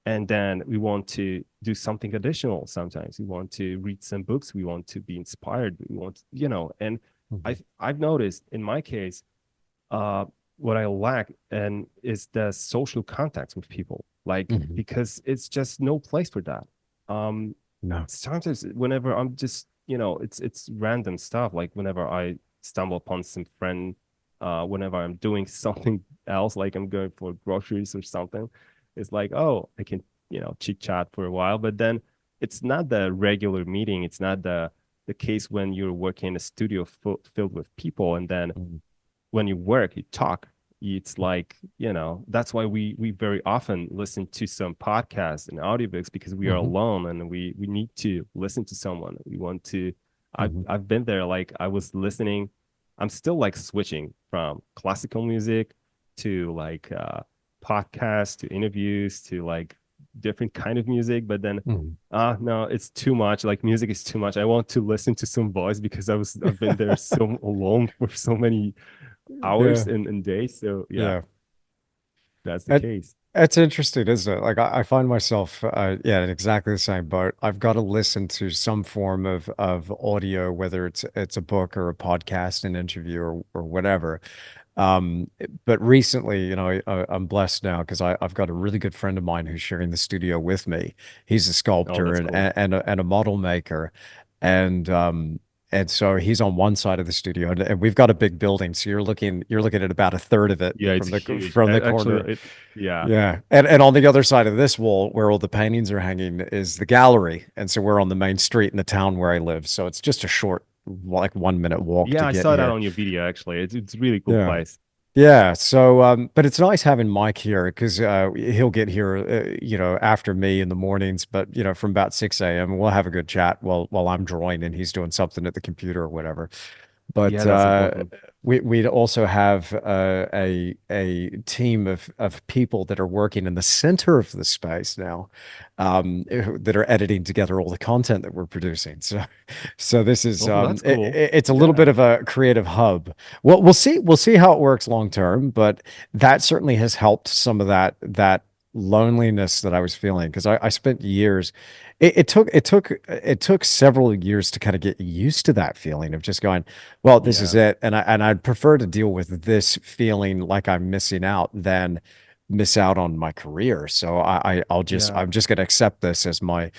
and then we want to do something additional. Sometimes we want to read some books, we want to be inspired, we want, and Hmm. I've noticed in my case, uh, what I lack and is the social contacts with people. Like, Hmm. because it's just no place for that. Um, No. Sometimes whenever I'm just, it's random stuff. Like whenever I stumble upon some friend, whenever I'm doing something else, like I'm going for groceries or something, it's like, oh, I can, chit chat for a while, but then it's not the regular meeting. It's not the case when you're working in a studio filled with people, and then Hmm. when you work, you talk. It's like, that's why we very often listen to some podcasts and audiobooks, because we are Hmm. alone and we need to listen to someone. We want to, Hmm. I've been there. Like I was listening, I'm still like switching from classical music to like podcasts to interviews to like different kind of music, but then Hmm. no, it's too much. Like music is too much. I want to listen to some voice, because I've been there so alone for so many hours Yeah. and days. So yeah, Yeah. that's the It, case. it's interesting, isn't it? Like I find myself, yeah, in exactly the same boat. I've got to listen to some form of audio, whether it's a book or a podcast, an interview, or whatever. But recently, I'm blessed now because I've got a really good friend of mine who's sharing the studio with me. He's a Oh, sculptor that's and cool. and a model maker, and and so he's on one side of the studio, and we've got a big building. So you're looking at about a third of it Yeah, it's from the huge. from the corner. Actually, yeah. Yeah. And on the other side of this wall where all the paintings are hanging is the gallery. And so we're on the main street in the town where I live. So it's just a short, like 1 minute walk to Yeah, I get saw that here. on your video actually. It's a really cool Yeah. place. Yeah. So, but it's nice having Mike here because he'll get here, after me in the mornings, but from about 6 a.m. we'll have a good chat while I'm drawing and he's doing something at the computer or whatever. Yeah, But that's important. we'd also have a team of people that are working in the center of the space now, that are editing together all the content that we're producing. So this is Oh, that's cool. it's a little Yeah. bit of a creative hub. Well, we'll see how it works long term, but that certainly has helped some of that loneliness that I was feeling because I spent years. It took several years to kind of get used to that feeling of just going, well, this is Yeah. it, and I'd prefer to deal with this feeling like I'm missing out than miss out on my career. So Yeah. I'm just going to accept this as my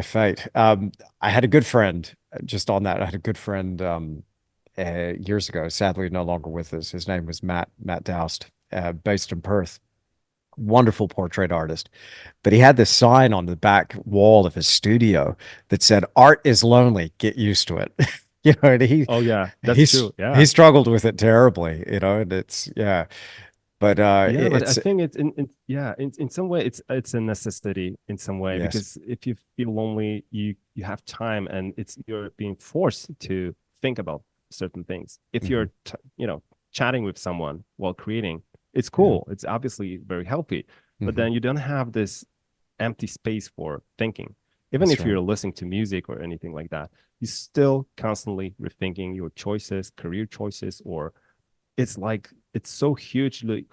fate. I had a good friend, just on that. I had a good friend years ago, sadly no longer with us. His name was Matt Doust, based in Perth. Wonderful portrait artist. But he had this sign on the back wall of his studio that said, "Art is lonely. Get used to it." And Oh, yeah, that's he's true. he Yeah. struggled with it terribly. And it's yeah, but Yeah, but I it's think it's in some way it's a necessity in some way yes. because if you feel lonely, you have time and you're being forced to think about certain things. If Hmm. you're chatting with someone while creating, it's Yeah, cool. It's obviously very healthy, but hmm, then you don't have this empty space for thinking. Even that's if right. you're listening to music or anything like that, you still constantly rethinking your choices, career choices, or it's like it's so hugely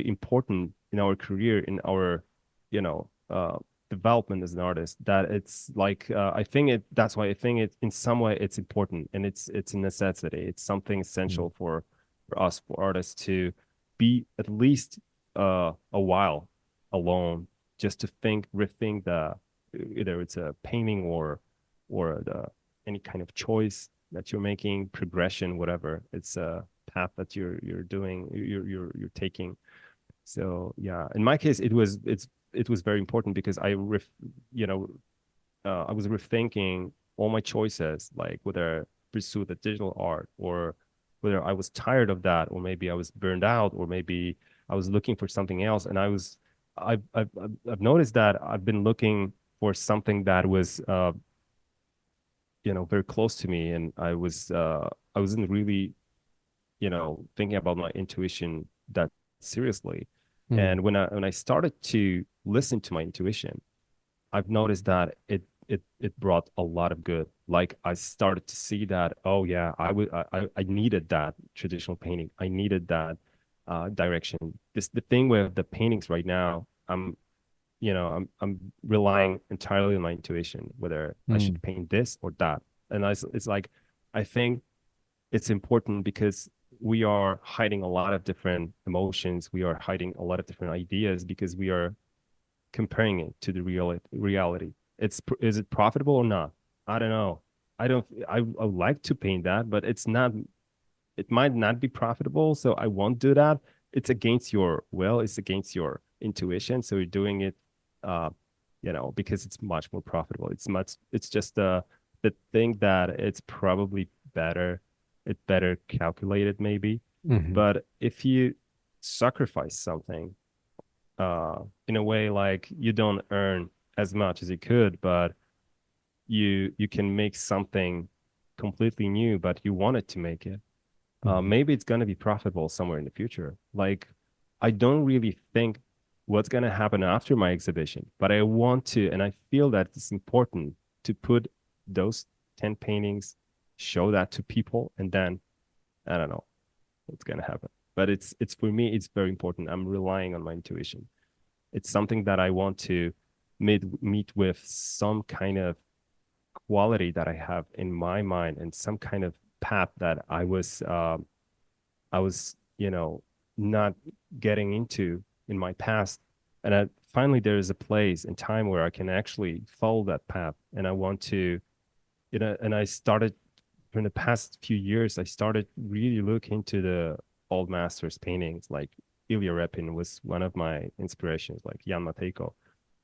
important in our career, in our you know uh development as an artist, that it's like I think it that's why I think it in some way it's important, and it's a necessity. It's something Mm, essential for us, for artists, to be at least a while alone, just to rethink the either it's a painting or the any kind of choice that you're making, progression, whatever. It's a path that you're doing, you're taking. So yeah, in my case, it was very important because you know, I was rethinking all my choices, like whether pursue the digital art or whether I was tired of that, or maybe I was burned out, or maybe I was looking for something else. And I've noticed that I've been looking for something that was very close to me, and I wasn't really thinking about my intuition that seriously. mm, And when I started to listen to my intuition, I've noticed that it brought a lot of good. Like I started to see that, oh yeah, I needed that traditional painting. I needed that direction. The thing with the paintings right now, I'm relying entirely on my intuition, whether I mm, should paint this or that. And it's like I think it's important because we are hiding a lot of different emotions. We are hiding a lot of different ideas because we are comparing it to the reality. Is it profitable or not? I don't know. I would like to paint that, but it's not. It might not be profitable, so I won't do that. It's against your will. It's against your intuition. So you're doing it, uh, because it's much more profitable. It's just the thing that it's probably better. It's better calculated, maybe. hmm, But if you sacrifice something, in a way, like you don't earn as much as you could, but you can make something completely new, but you wanted to make it. hmm, Maybe it's going to be profitable somewhere in the future. Like, I don't really think what's going to happen after my exhibition, but I want to, and I feel that it's important to put those 10 paintings, show that to people, and then I don't know what's going to happen. But it's for me, it's very important. I'm relying on my intuition. It's something that I want to meet with some kind of quality that I have in my mind, and some kind of path that I was, not getting into in my past. And finally, there is a place and time where I can actually follow that path. And I want to, and I started in the past few years, I started really look into the old masters paintings. Like Ilya Repin was one of my inspirations, like Jan Matejko.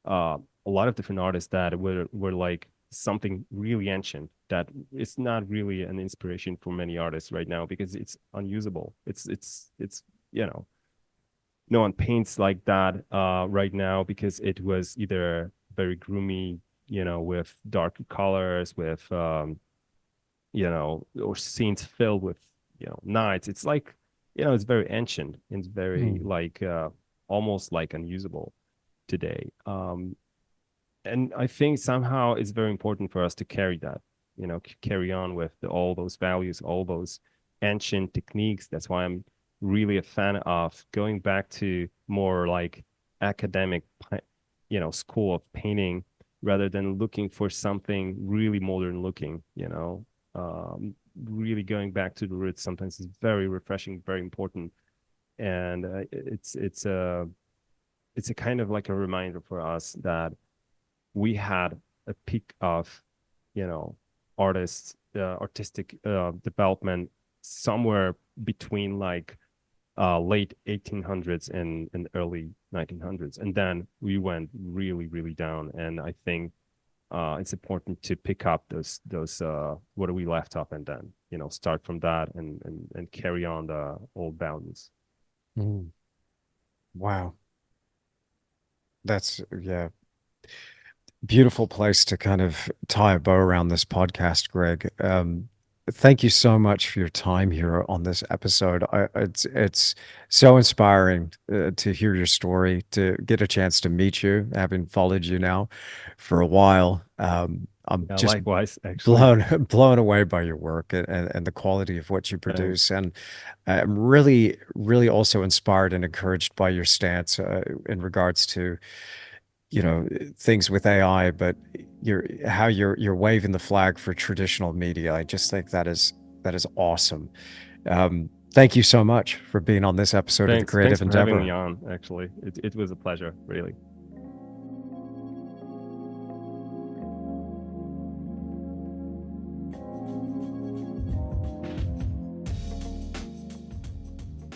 A lot of different artists that were like something really ancient that is not really an inspiration for many artists right now because it's unusable. It's no one paints like that right now because it was either very groomy, with dark colors, with or scenes filled with, knights. It's like, it's very ancient. It's very Mm. like almost like unusable today. And I think somehow it's very important for us to carry that, carry on with all those values, all those ancient techniques. That's why I'm really a fan of going back to more like academic, school of painting rather than looking for something really modern looking, really going back to the roots sometimes is very refreshing, very important. And it's a kind of like a reminder for us that we had a peak of, artistic development somewhere between like late 1800s and early 1900s, and then we went really, really down. And I think it's important to pick up those what we left off, and then start from that and carry on the old values. Mm. Wow. That's, yeah, beautiful place to kind of tie a bow around this podcast, Greg. Thank you so much for your time here on this episode. It's so inspiring to hear your story, to get a chance to meet you, having followed you now for a while. I'm Yeah, just likewise, actually. blown away by your work and the quality of what you Thanks. produce, and I'm really, really also inspired and encouraged by your stance in regards to things with AI, but you're waving the flag for traditional media. I just think that is awesome. Thank you so much for being on this episode of the Thanks Creative for having me Endeavor. on. Actually, it was a pleasure, really.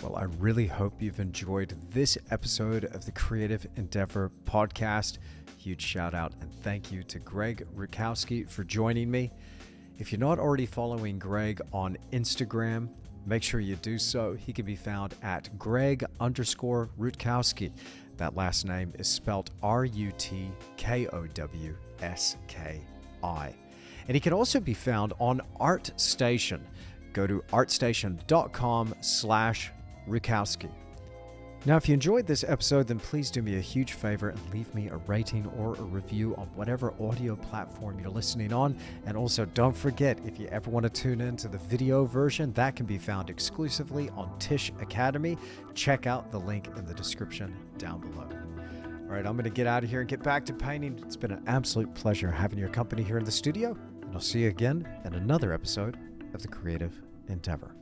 Well, I really hope you've enjoyed this episode of the Creative Endeavor podcast. Huge shout out and thank you to Greg Rutkowski for joining me. If you're not already following Greg on Instagram, make sure you do so. He can be found at Greg_Rutkowski. That last name is spelled RUTKOWSKI. And he can also be found on ArtStation. Go to artstation.com/Rutkowski. Now, if you enjoyed this episode, then please do me a huge favor and leave me a rating or a review on whatever audio platform you're listening on. And also, don't forget, if you ever want to tune in to the video version, that can be found exclusively on Tisch Academy. Check out the link in the description down below. All right, I'm going to get out of here and get back to painting. It's been an absolute pleasure having your company here in the studio, and I'll see you again in another episode of The Creative Endeavor.